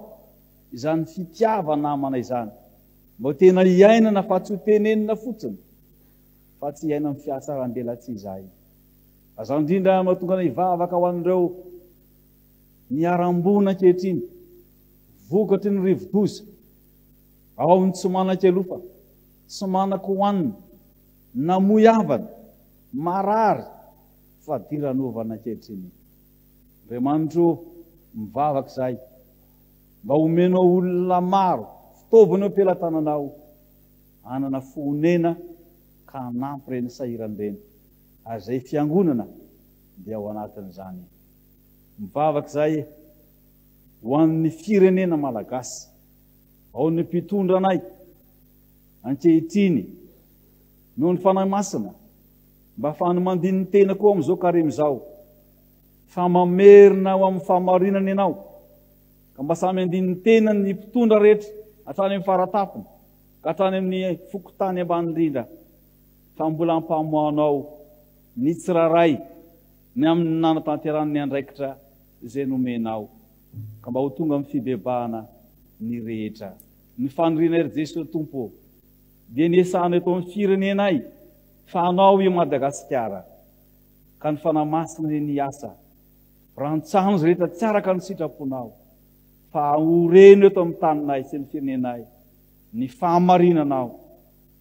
izany fitiava namana izany, mba tena iainana fa tsy ho tenenina fotsiny, fa tsy iaina amin'ny fiatsaram-belatsy izay. Azao indrindra mahatonga ny hivavaka ho an'ireo niarambona ankehitriny, vokatry ny rivo-doza, ao ny tsy manan-kelofa, tsy manan-kohanina, namoiavana, marary, fa diranovana ankehitriny. Andriamanitro, mivavaka izay, mba omenao olona maro, fitaovana eo am-pelatananao, anana fonena ka hanampy ireny sahirany ireny. Ary izay fiangonana dia ao anatin'izany. Mivavaka izay ho an'ny firenena malagasy, ao ny mpitondra anay ankehitriny, noho ny fanahy masina, mba ahafahany mandiny ny tena koa amin'izao karemy izao, fa mamerina ho amin'ny fahamarinana ianao, ka mba samy andiny ny tena ny mpitondra rehetra hatrany amin'ny faratapony, ka hatrany amin'ny fokotany ambany indrindra, fa mbola ampamoanao ny tsiraray ny amin'ny nanatanterany andraikitra izay nomenao, ka mba ho tonga amin'ny fibebahana ny rehetra. Ny faniriana ry Jesosy Tompo, dia niesana eto amin'ny firenenay, fa anao i Madagasikara, ka ny fanahy masina ny asa, rantsano izy rehetra tsy araka ny sitraponao, fa oreno eto amin'ny taninay sy ny firenenay, ny fahamarinanao,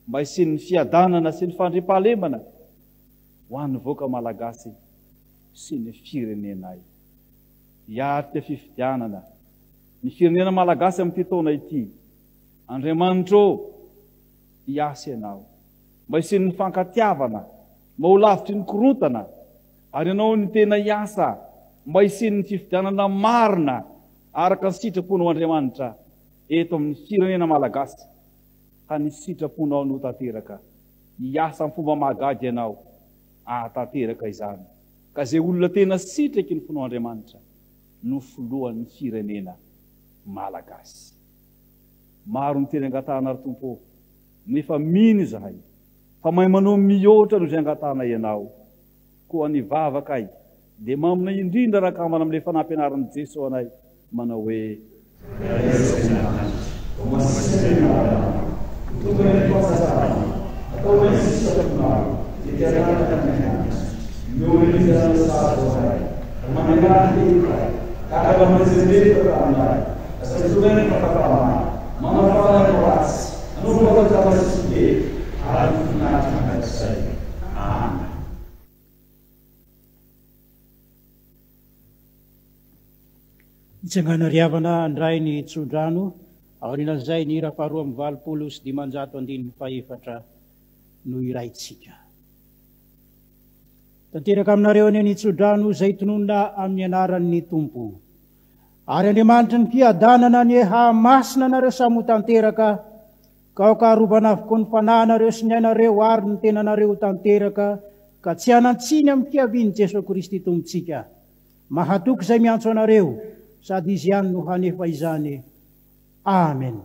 mba hisiany ny fiadanana sy ny fandriampahalemana ho an'ny voaka malagasy sy ny firenenay. Hiarika fifidianana ny firenena malagasy amin'ity taona ity. Andriamanitro, hiasa ianao, mba hisiany ny fankatiavana, mba ho lavitry ny korontana, ary ianao ny tena hiasa, mba hisiany ny fifidianana marina araka ny sitraponao Andriamanitra eto amin'ny firenena malagasy, ka ny sitraponao no tanteraka. Hiasa amin'ny fomba mahagaga ianao, tanteraka izany. Ka izay olona tena sitraky ny fonao Andriamanitra no foloan'ny firenena malagasy. Maro ny tena angatahana ry Tompo, nefa mino izahay, fa mahay manao mihoatra no izay angatahana ianao. Koa ny vavakay, dia mamina indrindra rakamana amin'ilay fanampianaran'i Jesosy anay, manao hoe Itsangana riavana andray ny tsodrano, aorian'izay ny hira faharoa amby 754 no iraitsika. Tanteraka aminareo any tsodrano izay tononona amin'ny anaran'ny Tompo. Ary Andriamanitra ny fiadanana ny hamasina nareo samy ho tanteraka, ka ao kaharovana avokoa ny fanahinareo sy ny ainareo ary ny tenanareo tanteraka, ka tsy hanantsiny amin'ny fiavian'i Jesosy Kristy Tompontsika. Mahatoky izay miantso anareo, sady izy ihany no hanefa izany. Amen.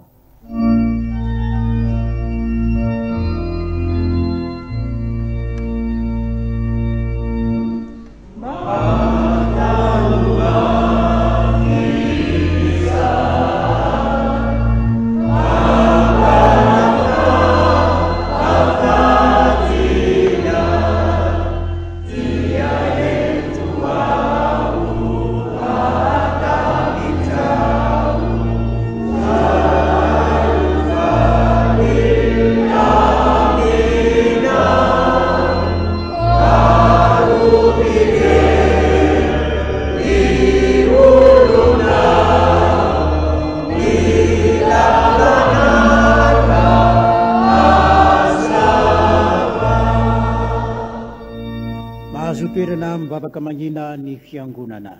Toerana mivavaka mangina ny fiangonana.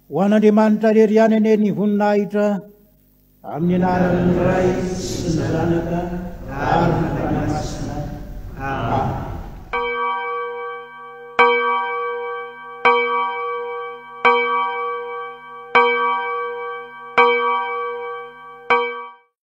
Ho an'Andriamanitra rery ihany ane ny voninahitra, amin'ny anaran'ny Ray sy ny Zanaka